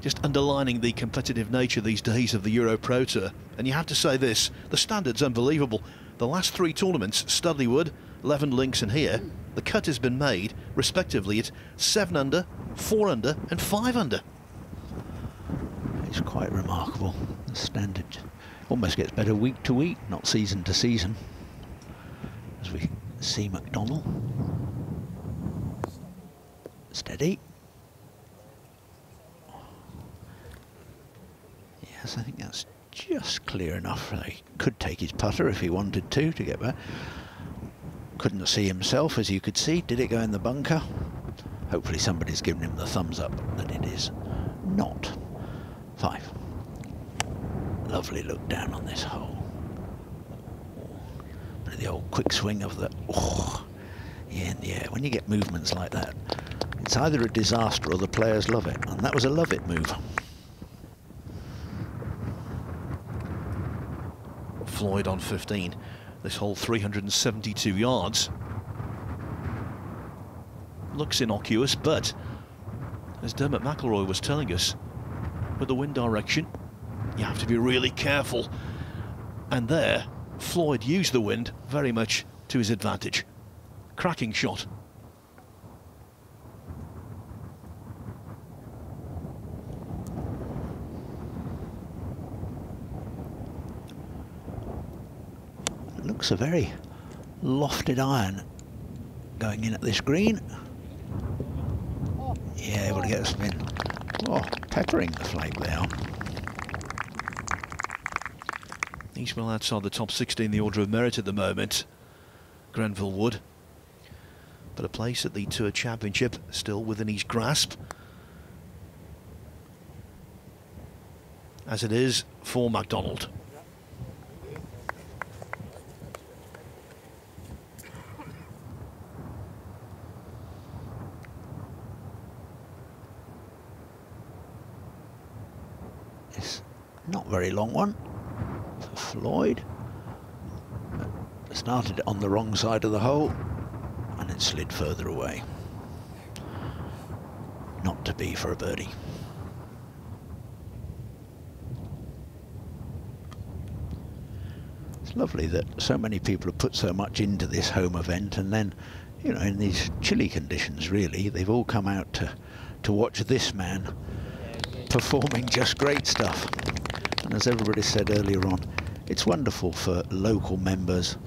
Just underlining the competitive nature these days of the EuroPro Tour. And you have to say this, the standard's unbelievable. The last 3 tournaments, Studley Wood, 11 links and here, the cut has been made, respectively, at 7 under, 4 under and 5 under. It's quite remarkable. The standard almost gets better week to week, not season to season. As we see McDonald. Steady. Yes, I think that's just clear enough. He could take his putter if he wanted to get back. Couldn't see himself, as you could see. Did it go in the bunker? Hopefully somebody's given him the thumbs up that it is not. 5. Lovely look down on this hole. But the old quick swing of the yeah, in the air. When you get movements like that, it's either a disaster or the players love it, and that was a love it move. Floyd on 15. This hole 372 yards. Looks innocuous, but as Dermot McIlroy was telling us, with the wind direction, you have to be really careful. And there, Floyd used the wind very much to his advantage. Cracking shot. Looks a very lofted iron going in at this green. Yeah, able to get a spin. Oh, peppering the flag there. He's well outside the top 60 in the order of merit at the moment, Grenville Wood. But a place at the Tour Championship still within his grasp, as it is for MacDonald. Not very long one for Floyd. Started on the wrong side of the hole and it slid further away. Not to be for a birdie. It's lovely that so many people have put so much into this home event, and then, you know, in these chilly conditions really, they've all come out to watch this man performing just great stuff. And as everybody said earlier on, it's wonderful for local members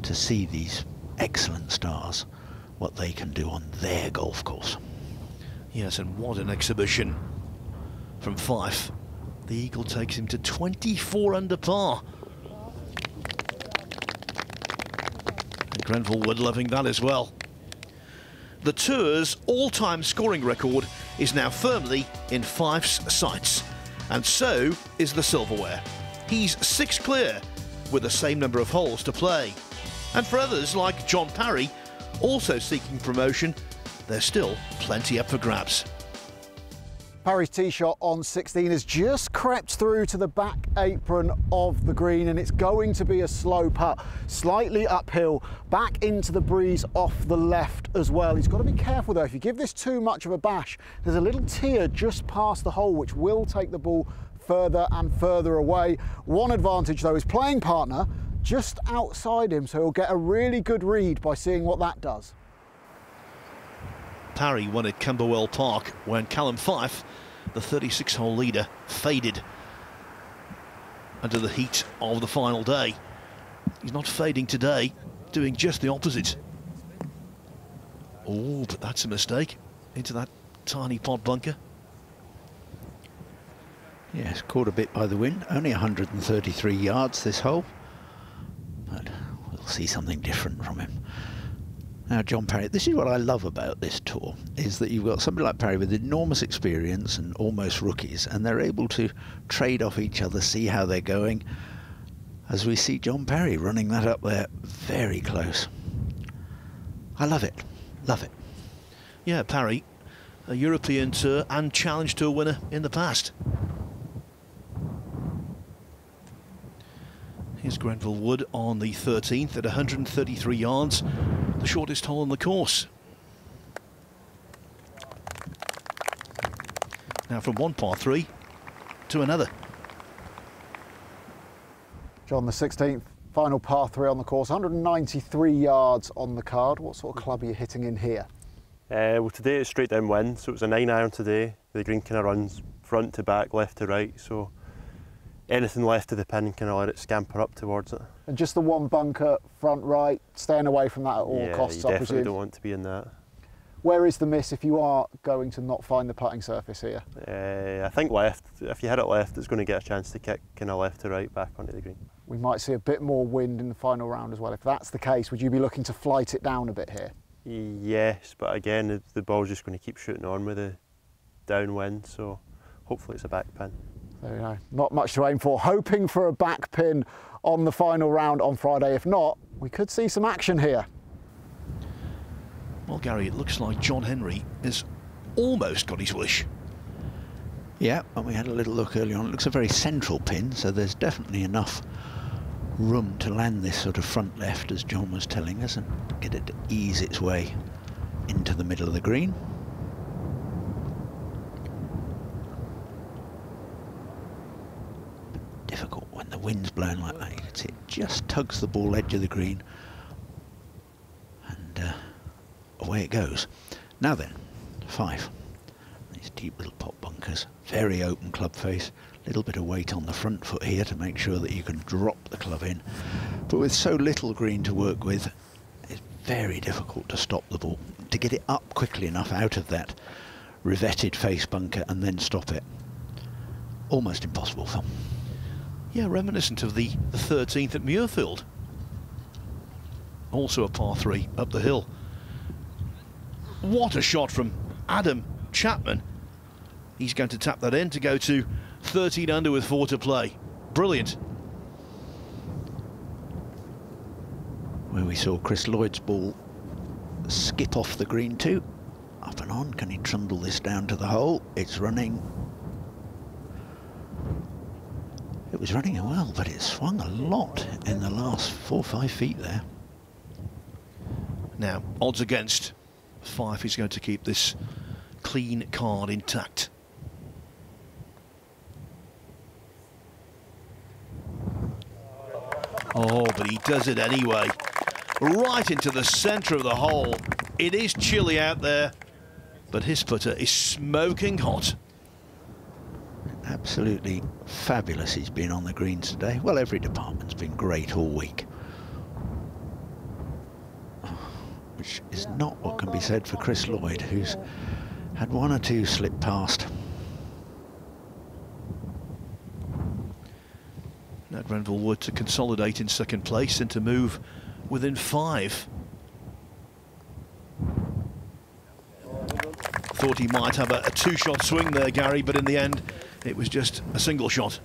to see these excellent stars, what they can do on their golf course. Yes, and what an exhibition from Fife. The eagle takes him to 24 under par. And Grenville Wood loving that as well. The Tour's all-time scoring record is now firmly in Fife's sights. And so is the silverware. He's 6 clear with the same number of holes to play. And for others like John Parry, also seeking promotion, there's still plenty up for grabs. Parry's tee shot on 16 has just crept through to the back apron of the green, and it's going to be a slow putt, slightly uphill, back into the breeze off the left as well. He's got to be careful though. If you give this too much of a bash, there's a little tier just past the hole which will take the ball further and further away. One advantage though, his playing partner just outside him, so he'll get a really good read by seeing what that does. Parry won at Camberwell Park when Callum Fife, the 36-hole leader, faded under the heat of the final day. He's not fading today, doing just the opposite. Oh, but that's a mistake into that tiny pot bunker. Yes, caught a bit by the wind. Only 133 yards this hole, but we'll see something different from him. Now, John Parry, this is what I love about this tour, is that you've got somebody like Parry with enormous experience and almost rookies, and they're able to trade off each other, see how they're going, as we see John Parry running that up there very close. I love it, love it. Yeah, Parry, a European Tour and Challenge Tour winner in the past. Here's Grenville Wood on the 13th at 133 yards, the shortest hole on the course. Now from one par 3 to another. John, the 16th, final par 3 on the course, 193 yards on the card. What sort of club are you hitting in here? Well, today it's straight down wind, so it was a 9-iron today. The green kind of runs front to back, left to right, so anything left of the pin, kind of let it scamper up towards it. And just the one bunker front right, staying away from that at all costs, I presume? Yeah, you definitely don't want to be in that. Where is the miss if you are going to not find the putting surface here? I think left. If you hit it left, it's going to get a chance to kick kind of left to right back onto the green. We might see a bit more wind in the final round as well. If that's the case, would you be looking to flight it down a bit here? Yes, but again, the ball's just going to keep shooting on with the downwind, so hopefully it's a back pin. There you go. Not much to aim for. Hoping for a back pin on the final round on Friday. If not, we could see some action here. Well, Gary, it looks like John Henry has almost got his wish. Yeah, and we had a little look earlier on. It looks a very central pin, so there's definitely enough room to land this sort of front left, as John was telling us, and get it to ease its way into the middle of the green. Difficult when the wind's blowing like that. You can see it just tugs the ball edge of the green, and away it goes. Now then, 5. These deep little pot bunkers, very open club face, little bit of weight on the front foot here to make sure that you can drop the club in. But with so little green to work with, it's very difficult to stop the ball, to get it up quickly enough out of that revetted face bunker and then stop it. Almost impossible, Phil. Yeah, reminiscent of the 13th at Muirfield. Also a par 3 up the hill. What a shot from Adam Chapman. He's going to tap that in to go to 13 under with 4 to play. Brilliant. Where we saw Chris Lloyd's ball skip off the green too. Up and on, can he trundle this down to the hole? It's running. It was running well, but it swung a lot in the last 4 or 5 feet there. Now, odds against 5 is going to keep this clean card intact. Oh, but he does it anyway. Right into the centre of the hole. It is chilly out there, but his putter is smoking hot. Absolutely fabulous he's been on the greens today. Well, every department's been great all week. Which is not what can be said for Chris Lloyd, who's had 1 or 2 slip past. Now Grenville Wood to consolidate in second place and to move within 5. Thought he might have a 2-shot swing there, Gary, but in the end it was just a single shot.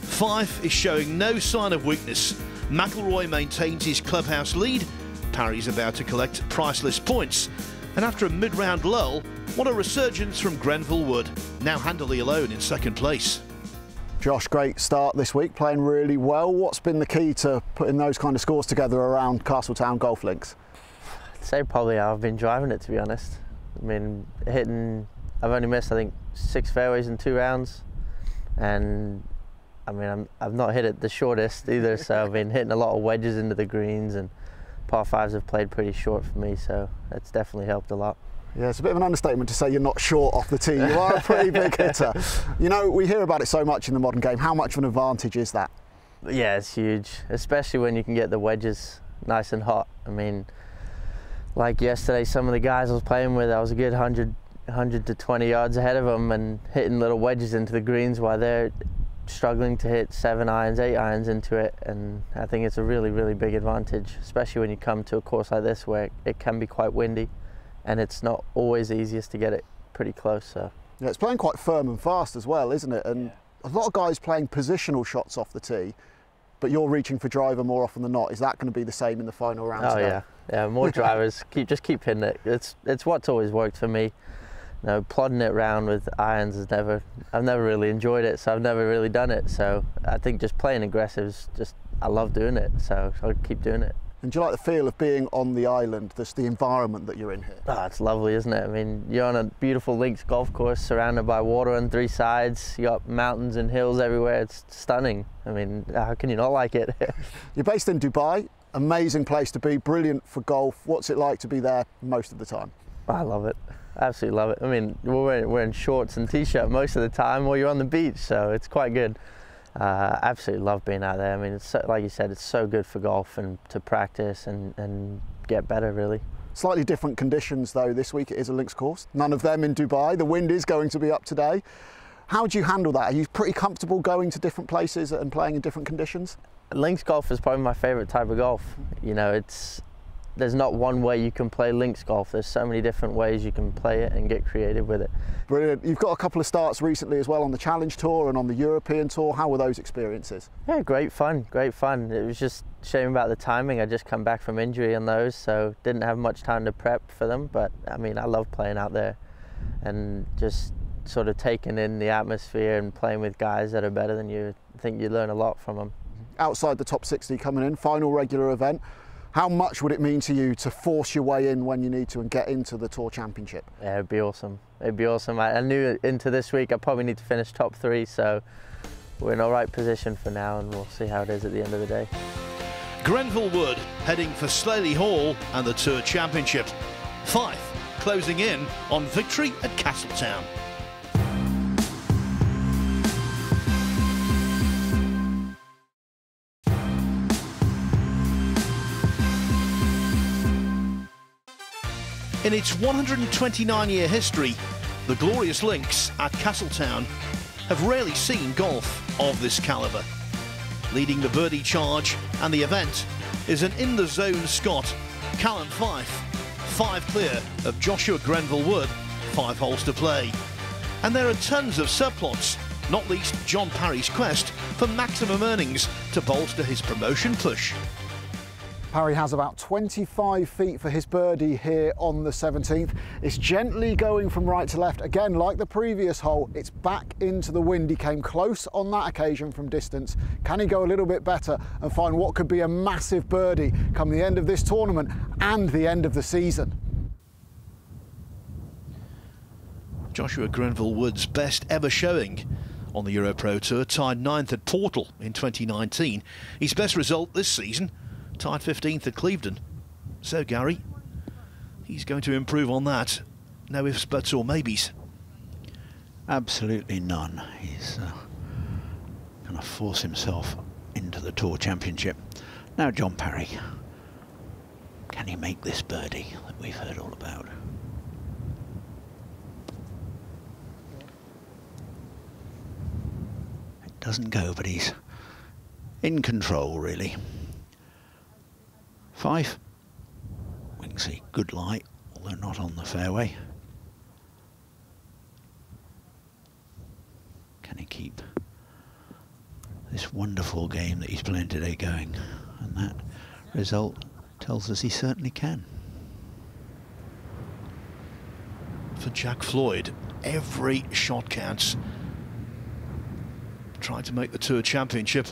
5 is showing no sign of weakness. McIlroy maintains his clubhouse lead. Parry's about to collect priceless points. And after a mid-round lull, what a resurgence from Grenville Wood, now handily alone in second place. Josh, great start this week, playing really well. What's been the key to putting those kind of scores together around Castletown golf links? I'd say probably how I've been driving it, to be honest. I mean, I've only missed, I think, 6 fairways in 2 rounds. And I mean, I've not hit it the shortest either, so I've been hitting a lot of wedges into the greens, and par 5s have played pretty short for me, so that's definitely helped a lot. Yeah, it's a bit of an understatement to say you're not short off the tee. You are a pretty big hitter. You know, we hear about it so much in the modern game. How much of an advantage is that? Yeah, it's huge, especially when you can get the wedges nice and hot. I mean, like yesterday, some of the guys I was playing with, I was a good 100 to 20 yards ahead of them and hitting little wedges into the greens while they're struggling to hit 7 irons, 8 irons into it. And I think it's a really, really big advantage, especially when you come to a course like this where it can be quite windy and it's not always the easiest to get it pretty close. So yeah, it's playing quite firm and fast as well, isn't it? And a lot of guys playing positional shots off the tee, but you're reaching for driver more often than not. Is that going to be the same in the final round? Oh today? Yeah, more drivers. Just keep hitting it. It's what's always worked for me. You know, plodding it around with irons is I've never really enjoyed it, so I've never really done it. So I think just playing aggressive is I love doing it, so I'll keep doing it. And do you like the feel of being on the island, the environment that you're in here? Oh, it's lovely, isn't it? I mean, you're on a beautiful links golf course surrounded by water on 3 sides. You got mountains and hills everywhere. It's stunning. I mean, how can you not like it? You're based in Dubai. Amazing place to be, brilliant for golf. What's it like to be there most of the time? I love it. Absolutely love it. I mean, we're wearing shorts and t-shirt most of the time while you're on the beach, so it's quite good. Absolutely love being out there. I mean, it's so, like you said, it's so good for golf and to practice and get better, really. Slightly different conditions though this week. It is a links course, none of them in Dubai. The wind is going to be up today. How do you handle that? Are you pretty comfortable going to different places and playing in different conditions? Links golf is probably my favourite type of golf. You know, there's not one way you can play links golf. There's so many different ways you can play it and get creative with it. Brilliant. You've got a couple of starts recently as well on the Challenge Tour and on the European Tour. How were those experiences? Yeah, great fun, great fun. It was just a shame about the timing. I just come back from injury on those, so didn't have much time to prep for them. But I mean, I love playing out there and just sort of taking in the atmosphere and playing with guys that are better than you. I think you learn a lot from them. Outside the top 60 coming in, final regular event. How much would it mean to you to force your way in when you need to and get into the Tour Championship? Yeah, it'd be awesome. It'd be awesome. I knew into this week I probably need to finish top 3, so we're in the right position for now and we'll see how it is at the end of the day. Grenville Wood heading for Slaley Hall and the Tour Championship. Fife closing in on victory at Castletown. In its 129-year history, the glorious links at Castletown have rarely seen golf of this calibre. Leading the birdie charge and the event is an in-the-zone Scot, Callum Fife, 5 clear of Joshua Grenville Wood, 5 holes to play. And there are tons of subplots, not least John Parry's quest for maximum earnings to bolster his promotion push. Parry has about 25 feet for his birdie here on the 17th. It's gently going from right to left. Again, like the previous hole, it's back into the wind. He came close on that occasion from distance. Can he go a little bit better and find what could be a massive birdie come the end of this tournament and the end of the season? Joshua Grenville Wood's best ever showing on the EuroPro Tour, tied 9th at Portal in 2019. His best result this season, tied 15th at Clevedon. So Gary, he's going to improve on that. No ifs, buts or maybes. Absolutely none. He's going to force himself into the Tour Championship. Now John Parry. Can he make this birdie that we've heard all about? It doesn't go, but he's in control really. Fife, we can see good light, although not on the fairway. Can he keep this wonderful game that he's playing today going? And that result tells us he certainly can. For Jack Floyd, every shot counts. Trying to make the Tour Championship.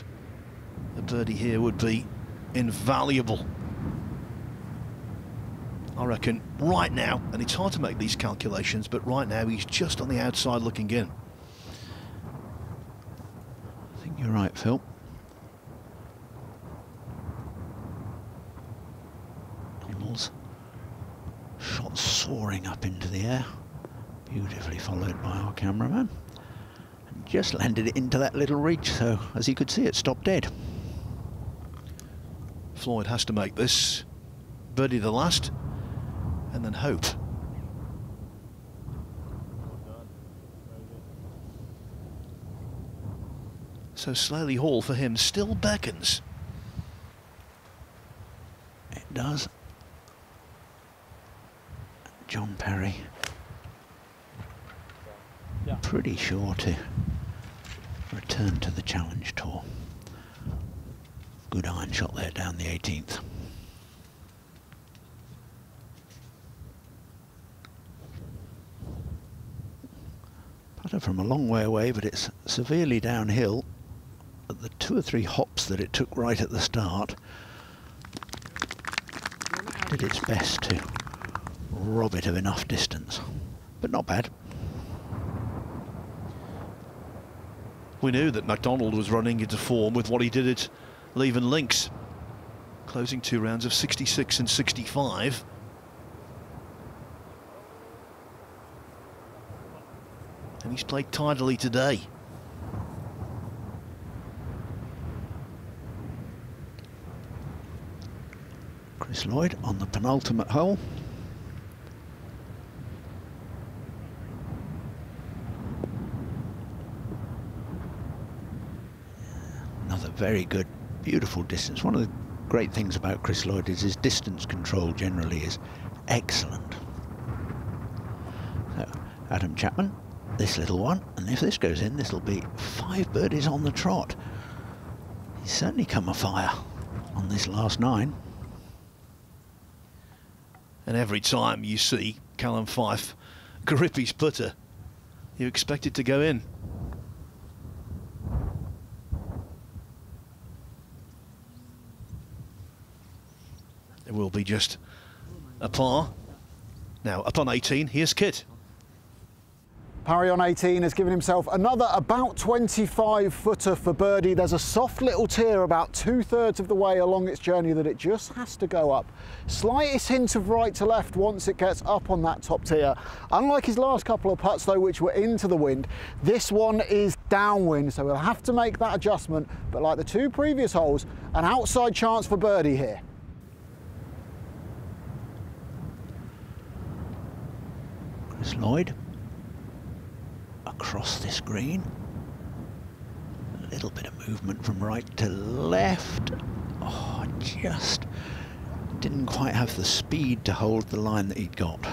The birdie here would be invaluable. I reckon right now, and it's hard to make these calculations, but right now he's just on the outside looking in. I think you're right, Phil. Donald's shot soaring up into the air, beautifully followed by our cameraman, and just landed it into that little reach, so as you could see it stopped dead. Floyd has to make this birdie the last, and then hope. So Slaley Hall for him still beckons. It does. John Parry, pretty sure to return to the Challenge Tour. Good iron shot there down the 18th. Putter from a long way away, but it's severely downhill. But the 2 or 3 hops that it took right at the start did its best to rob it of enough distance, but not bad. We knew that MacDonald was running into form with what he did at Leven Links, closing 2 rounds of 66 and 65. And he's played tidily today. Chris Lloyd on the penultimate hole. very good, beautiful distance. One of the great things about Chris Lloyd is his distance control generally is excellent. So Adam Chapman, this little one, and if this goes in, this will be 5 birdies on the trot. He's certainly come a fire on this last 9. And every time you see Callum Fife grip his putter, you expect it to go in. It will be just a par. Now, up on 18, here's Kit. Parry on 18 has given himself another about 25-footer for birdie. There's a soft little tier about 2/3 of the way along its journey that it just has to go up. Slightest hint of right to left once it gets up on that top tier. Unlike his last couple of putts though, which were into the wind, this one is downwind, so we'll have to make that adjustment. But like the 2 previous holes, an outside chance for birdie here. Chris Lloyd across this green. A little bit of movement from right to left. Oh, just didn't quite have the speed to hold the line that he'd got.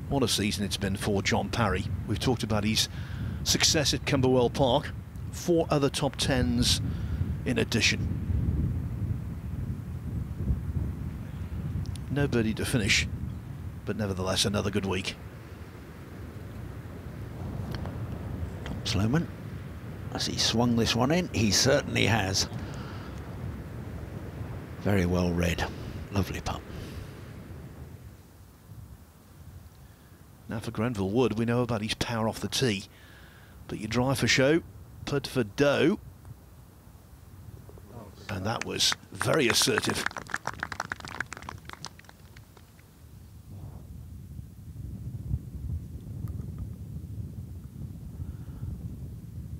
What a season it's been for John Parry. We've talked about his success at Camberwell Park. 4 other top 10s in addition. No birdie to finish, but nevertheless another good week. Tom Sloman, as he swung this one in, he certainly has. Very well read. Lovely putt. Now for Grenville Wood, we know about his power off the tee, but you drive for show, putt for dough, and that was very assertive.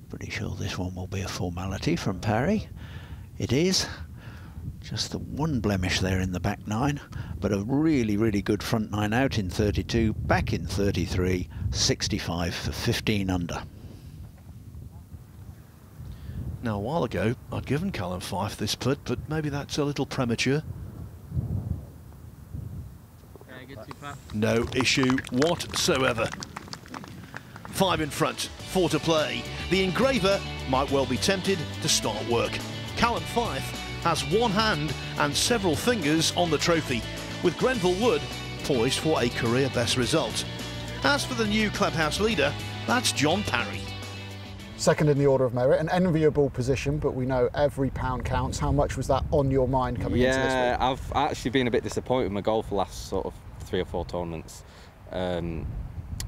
Pretty sure this one will be a formality from Parry. It is. Just the one blemish there in the back 9, but a really, really good front 9 out in 32, back in 33, 65 for 15 under. Now, a while ago, I'd given Callum Fife this putt, but maybe that's a little premature. No issue whatsoever. 5 in front, 4 to play. The engraver might well be tempted to start work. Callum Fife has one hand and several fingers on the trophy, with Grenville Wood poised for a career best result. As for the new clubhouse leader, that's John Parry. Second in the order of merit, an enviable position, but we know every pound counts. How much was that on your mind coming into this week? Yeah, I've actually been a bit disappointed with my golf the last sort of 3 or 4 tournaments.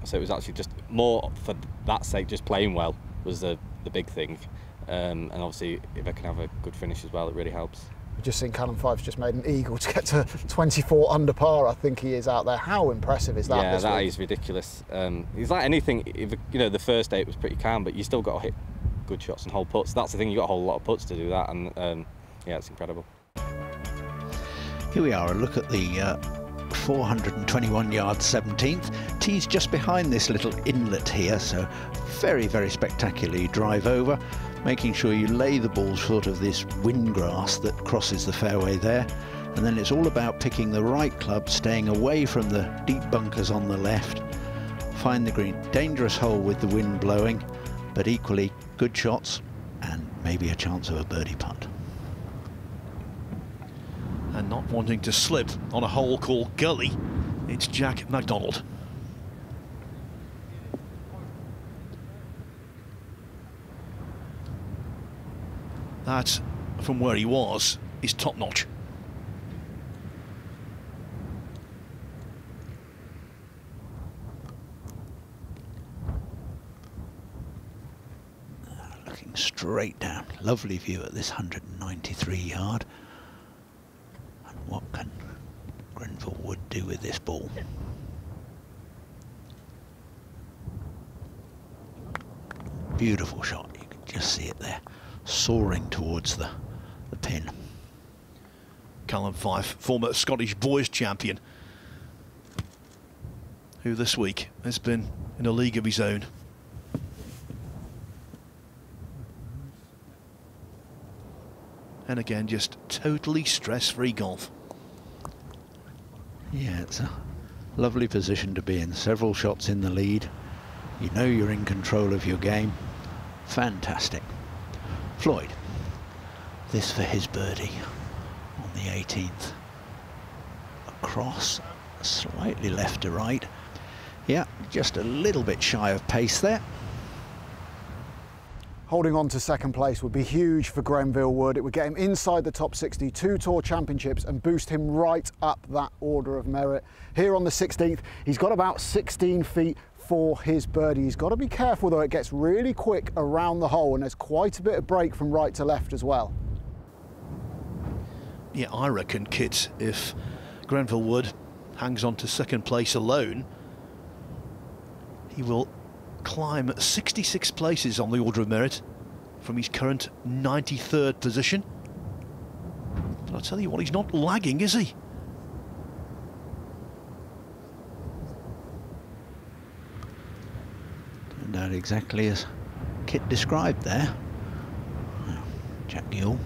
So it was actually just more for that sake, just playing well was the big thing. And obviously, if I can have a good finish as well, it really helps. We've just seen Callum Fife's just made an eagle to get to 24 under par, I think he is out there. How impressive is that? Yeah, that is ridiculous. He's like anything, you know, the first day it was pretty calm, but you still got to hit good shots and hold putts. That's the thing, you got a whole lot of putts to do that, and yeah, it's incredible. Here we are, a look at the 421 yard 17th. Tee's just behind this little inlet here, so very, very spectacular. You drive over, making sure you lay the ball sort of this wind grass that crosses the fairway there, and then it's all about picking the right club, staying away from the deep bunkers on the left, find the green. Dangerous hole with the wind blowing, but equally good shots and maybe a chance of a birdie putt. And not wanting to slip on a hole called Gully, it's Jack MacDonald. That, from where he was, is top-notch. Looking straight down. Lovely view at this 193 yard. And what can Grenville Wood do with this ball? Beautiful shot. You can just see it there, soaring towards the pin. Callum Fife, former Scottish boys champion, who this week has been in a league of his own. And again, just totally stress-free golf. Yeah, it's a lovely position to be in. Several shots in the lead. You know you're in control of your game. Fantastic. Floyd, this for his birdie on the 18th. Across, slightly left to right. Yeah, just a little bit shy of pace there. Holding on to second place would be huge for Grenville Wood. It would get him inside the top 60, 2 Tour Championships, and boost him right up that order of merit. Here on the 16th, he's got about 16 feet for his birdie. He's got to be careful though, it gets really quick around the hole and there's quite a bit of break from right to left as well. Yeah, I reckon, Kit, if Grenville Wood hangs on to second place alone, he will climb 66 places on the order of merit from his current 93rd position. But I'll tell you what, he's not lagging, is he? Turned out exactly as Kit described there. Jack Gill.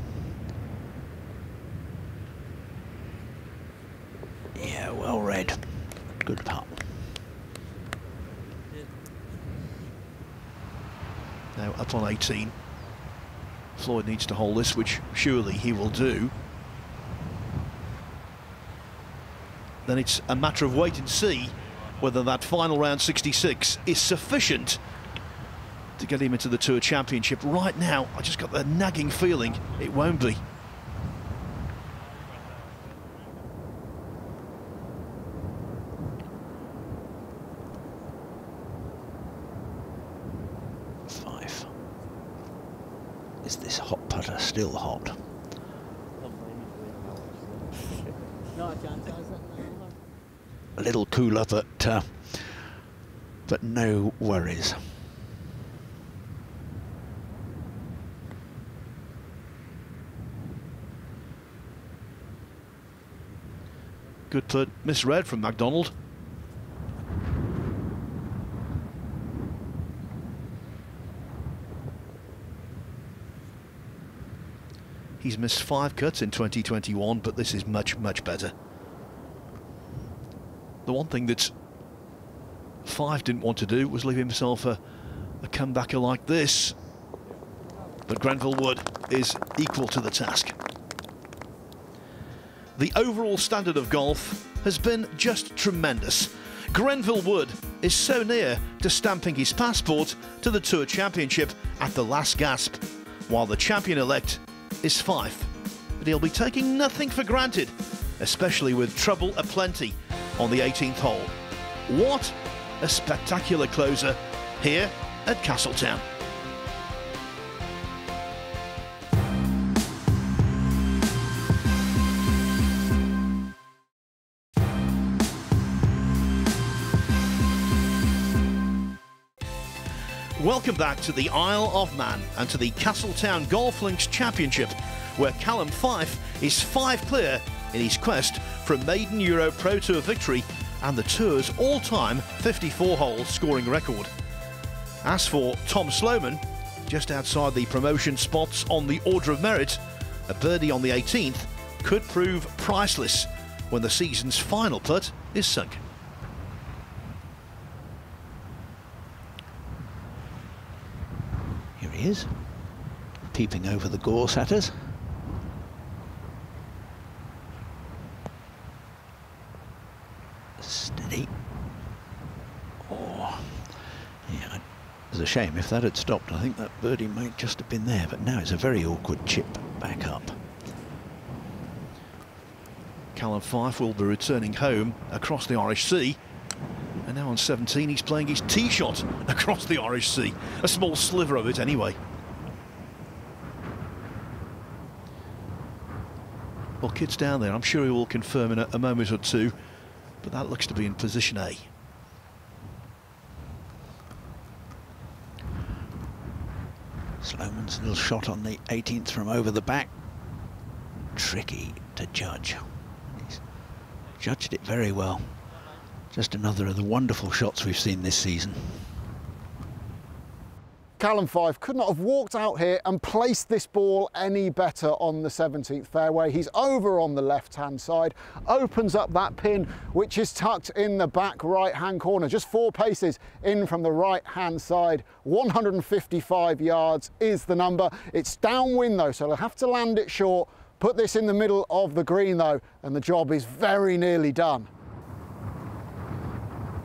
Yeah, well read. Good putt. Now up on 18. Floyd needs to hold this, which surely he will do. Then it's a matter of wait and see whether that final round 66 is sufficient to get him into the Tour Championship. Right now, I just got the nagging feeling it won't be. Is this hot putter still hot? A little cooler, but no worries. Good putt, misread from MacDonald. He's missed 5 cuts in 2021, but this is much, much better. The one thing that 5 didn't want to do was leave himself a comebacker like this. But Grenville Wood is equal to the task. The overall standard of golf has been just tremendous. Grenville Wood is so near to stamping his passport to the Tour Championship at the last gasp, while the champion-elect is Fife. But he'll be taking nothing for granted, especially with trouble aplenty on the 18th hole. What a spectacular closer here at Castletown. Welcome back to the Isle of Man and to the Castletown Golf Links Championship, where Callum Fife is 5 clear in his quest for a maiden EuroPro Tour victory and the Tour's all-time 54-hole scoring record. As for Tom Sloman, just outside the promotion spots on the order of merit, a birdie on the 18th could prove priceless when the season's final putt is sunk. Here he is, peeping over the gorse at us. Steady. Oh, yeah, it's a shame. If that had stopped, I think that birdie might just have been there, but now it's a very awkward chip back up. Callum Fife will be returning home across the Irish Sea. And now on 17, he's playing his tee shot across the Irish Sea. A small sliver of it anyway. Well, Kit's down there. I'm sure he will confirm in a moment or two. But that looks to be in position A. Sloman's little shot on the 18th from over the back. Tricky to judge. He's judged it very well. Just another of the wonderful shots we've seen this season. Callum Fife could not have walked out here and placed this ball any better on the 17th fairway. He's over on the left-hand side, opens up that pin, which is tucked in the back right-hand corner, just 4 paces in from the right-hand side. 155 yards is the number. It's downwind though, so he'll have to land it short, put this in the middle of the green though, and the job is very nearly done.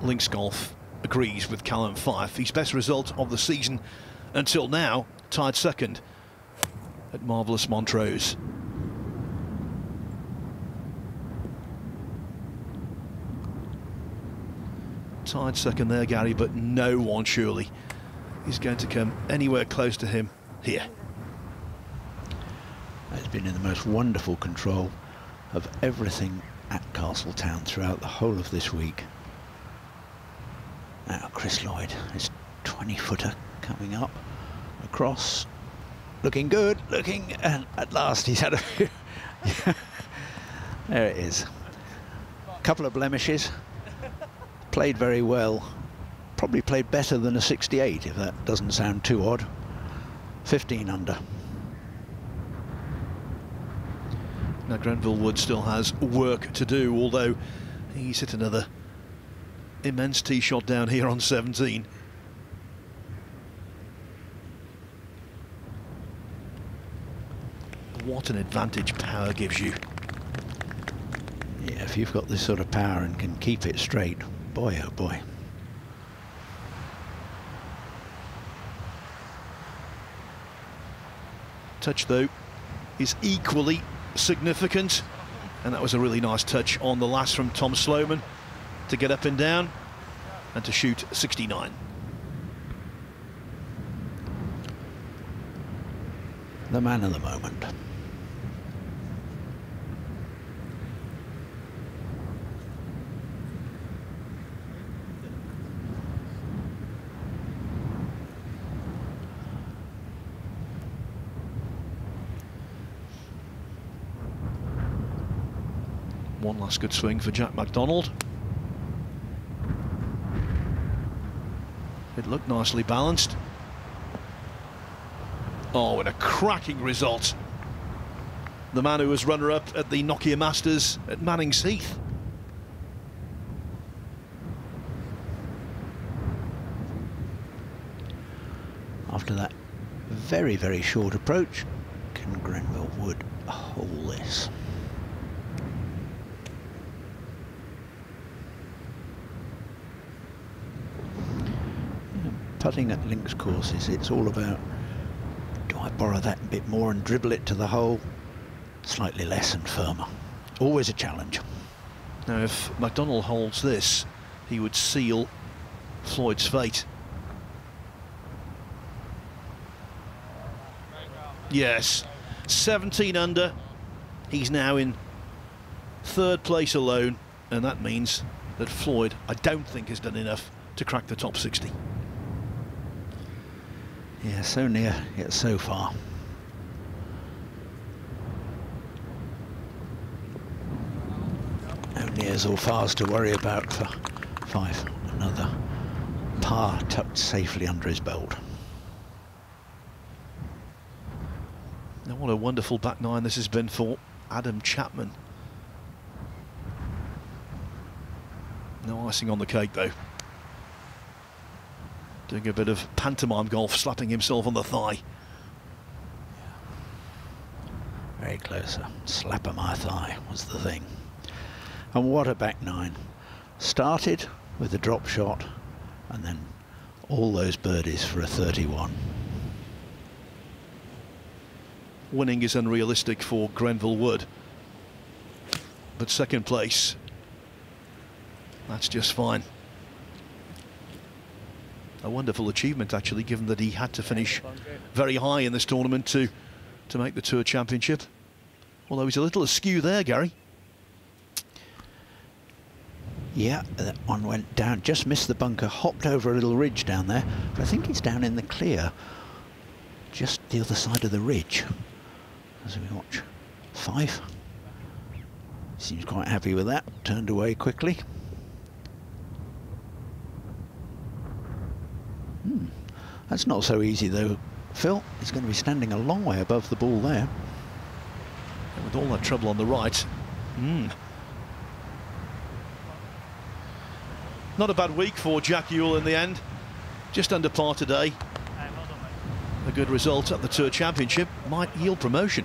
Links Golf agrees with Callum Fife. His best result of the season until now, tied second at Marvellous Montrose. Tied second there, Gary, but no one surely is going to come anywhere close to him here. Has been in the most wonderful control of everything at Castletown throughout the whole of this week. Now Chris Lloyd, his 20-footer coming up across, looking good, and at last he's had a few. There it is. A couple of blemishes, played very well, probably played better than a 68 if that doesn't sound too odd. 15 under. Now Grenville Wood still has work to do, although he's hit another immense tee shot down here on 17. What an advantage power gives you. Yeah, if you've got this sort of power and can keep it straight, boy oh boy. Touch though is equally significant, and that was a really nice touch on the last from Tom Sloman to get up and down and to shoot 69. The man of the moment. One last good swing for Jack MacDonald. It looked nicely balanced. Oh, and a cracking result. The man who was runner-up at the Nokia Masters at Manning's Heath. After that very, very short approach, can Grenville Wood hold this? Putting at links courses, it's all about, do I borrow that bit more and dribble it to the hole? Slightly less and firmer. Always a challenge. Now, if MacDonald holds this, he would seal Floyd's fate. Yes, 17 under. He's now in 3rd place alone, and that means that Floyd, I don't think, has done enough to crack the top 60. Yeah, so near, yet so far. No nears or fars to worry about for Fife. Another par tucked safely under his belt. Now, what a wonderful back nine this has been for Adam Chapman. No icing on the cake, though. Doing a bit of pantomime golf, slapping himself on the thigh. Very close. Slap of my thigh was the thing. And what a back nine. Started with a drop shot and then all those birdies for a 31. Winning is unrealistic for Grenville Wood, but 2nd place, that's just fine. A wonderful achievement, actually, given that he had to finish very high in this tournament to make the Tour Championship. Although he's a little askew there, Gary. Yeah, that one went down, just missed the bunker, hopped over a little ridge down there, but I think he's down in the clear, just the other side of the ridge. As we watch Fife. Seems quite happy with that, turned away quickly. That's not so easy though, Phil. He's going to be standing a long way above the ball there. And with all that trouble on the right. Not a bad week for Jack Ewell in the end. Just under par today. A good result at the Tour Championship might yield promotion.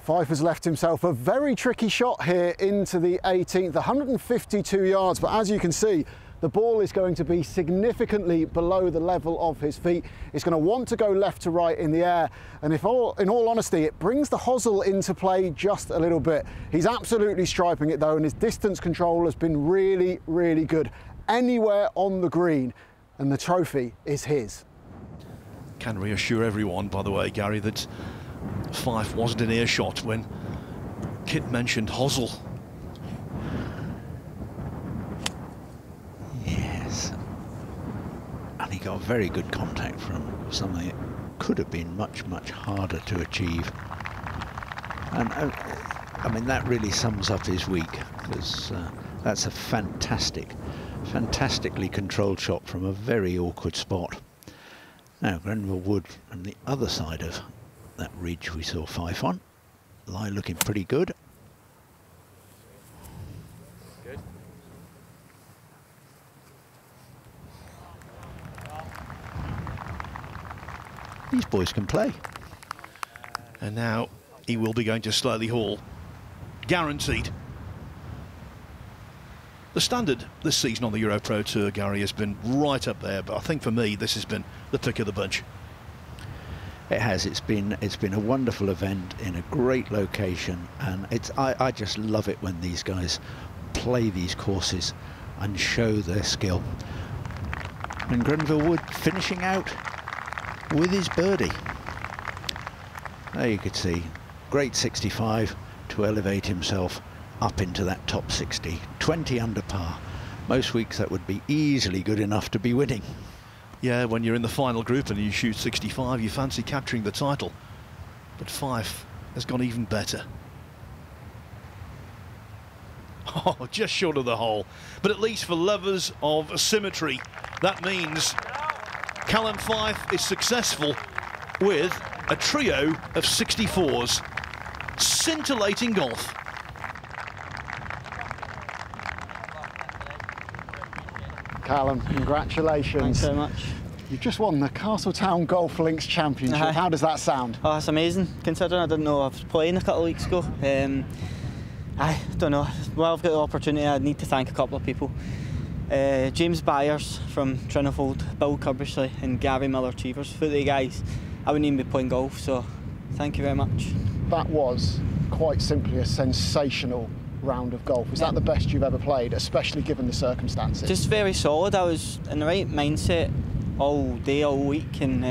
Fife has left himself a very tricky shot here into the 18th, 152 yards, but as you can see, the ball is going to be significantly below the level of his feet. It's going to want to go left to right in the air, and in all honesty, it brings the hosel into play just a little bit. He's absolutely striping it though, and his distance control has been really, really good. Anywhere on the green, and the trophy is his. Can reassure everyone, by the way, Gary, that Fife wasn't in earshot when Kit mentioned hosel. Yes. And he got very good contact from something that could have been much, much harder to achieve. And I mean, that really sums up his week, because that's a fantastically controlled shot from a very awkward spot. Now, Grenville Wood from the other side of that ridge we saw Fife on. Lie looking pretty good. Good. These boys can play. And now he will be going to Slowly Hall. Guaranteed. The standard this season on the EuroPro Tour, Gary, has been right up there, but I think for me this has been the pick of the bunch. It has. It's been a wonderful event in a great location, and I just love it when these guys play these courses and show their skill. And Grenville Wood finishing out with his birdie. There you could see, great 65 to elevate himself up into that top 60, 20 under par. Most weeks that would be easily good enough to be winning. Yeah, when you're in the final group and you shoot 65, you fancy capturing the title. But Fife has gone even better. Oh, just short of the hole. But at least for lovers of symmetry, that means Callum Fife is successful with a trio of 64s. Scintillating golf. Callum, congratulations. Thanks very much. You've just won the Castletown Golf Links Championship. How does that sound? Oh, that's amazing, considering I didn't know I was playing a couple of weeks ago. I don't know. Well, I've got the opportunity. I need to thank a couple of people. James Byers from Trinifold, Bill Kirbishley and Gary Miller-Cheevers. Without the guys, I wouldn't even be playing golf, so thank you very much. That was quite simply a sensational round of golf. Was that the best you've ever played, especially given the circumstances? Just very solid. I was in the right mindset all day, all week, and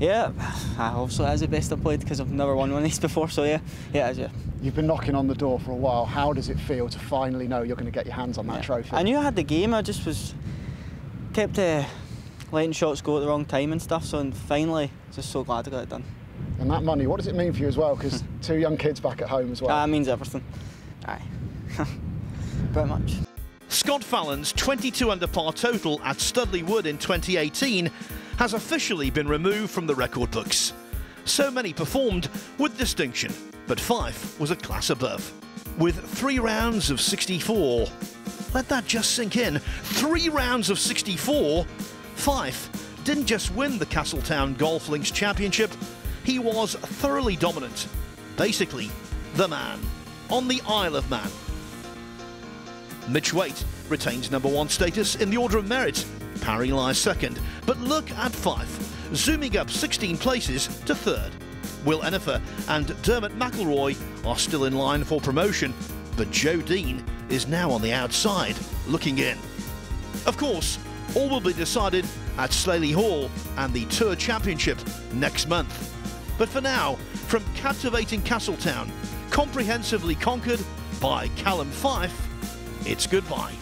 yeah, obviously that's the best I've played because I've never won one of these before, so yeah, it is, yeah. You've been knocking on the door for a while. How does it feel to finally know you're going to get your hands on that trophy? I knew I had the game, I just kept letting shots go at the wrong time and stuff, so finally, just so glad I got it done. And that money, what does it mean for you as well? Because 2 young kids back at home as well. It means everything. Aye. Very much. Scott Fallon's 22 under par total at Studley Wood in 2018 has officially been removed from the record books. So many performed with distinction, but Fife was a class above. With 3 rounds of 64, let that just sink in, 3 rounds of 64, Fife didn't just win the Castletown Golf Links Championship, he was thoroughly dominant. Basically, the man on the Isle of Man. Mitch Waite retains #1 status in the order of merit. Parry lies second, but look at Fife, zooming up 16 places to 3rd. Will Enifer and Dermot McIlroy are still in line for promotion, but Joe Dean is now on the outside, looking in. Of course, all will be decided at Slowly Hall and the Tour Championship next month. But for now, from captivating Castletown, comprehensively conquered by Callum Fife, it's goodbye.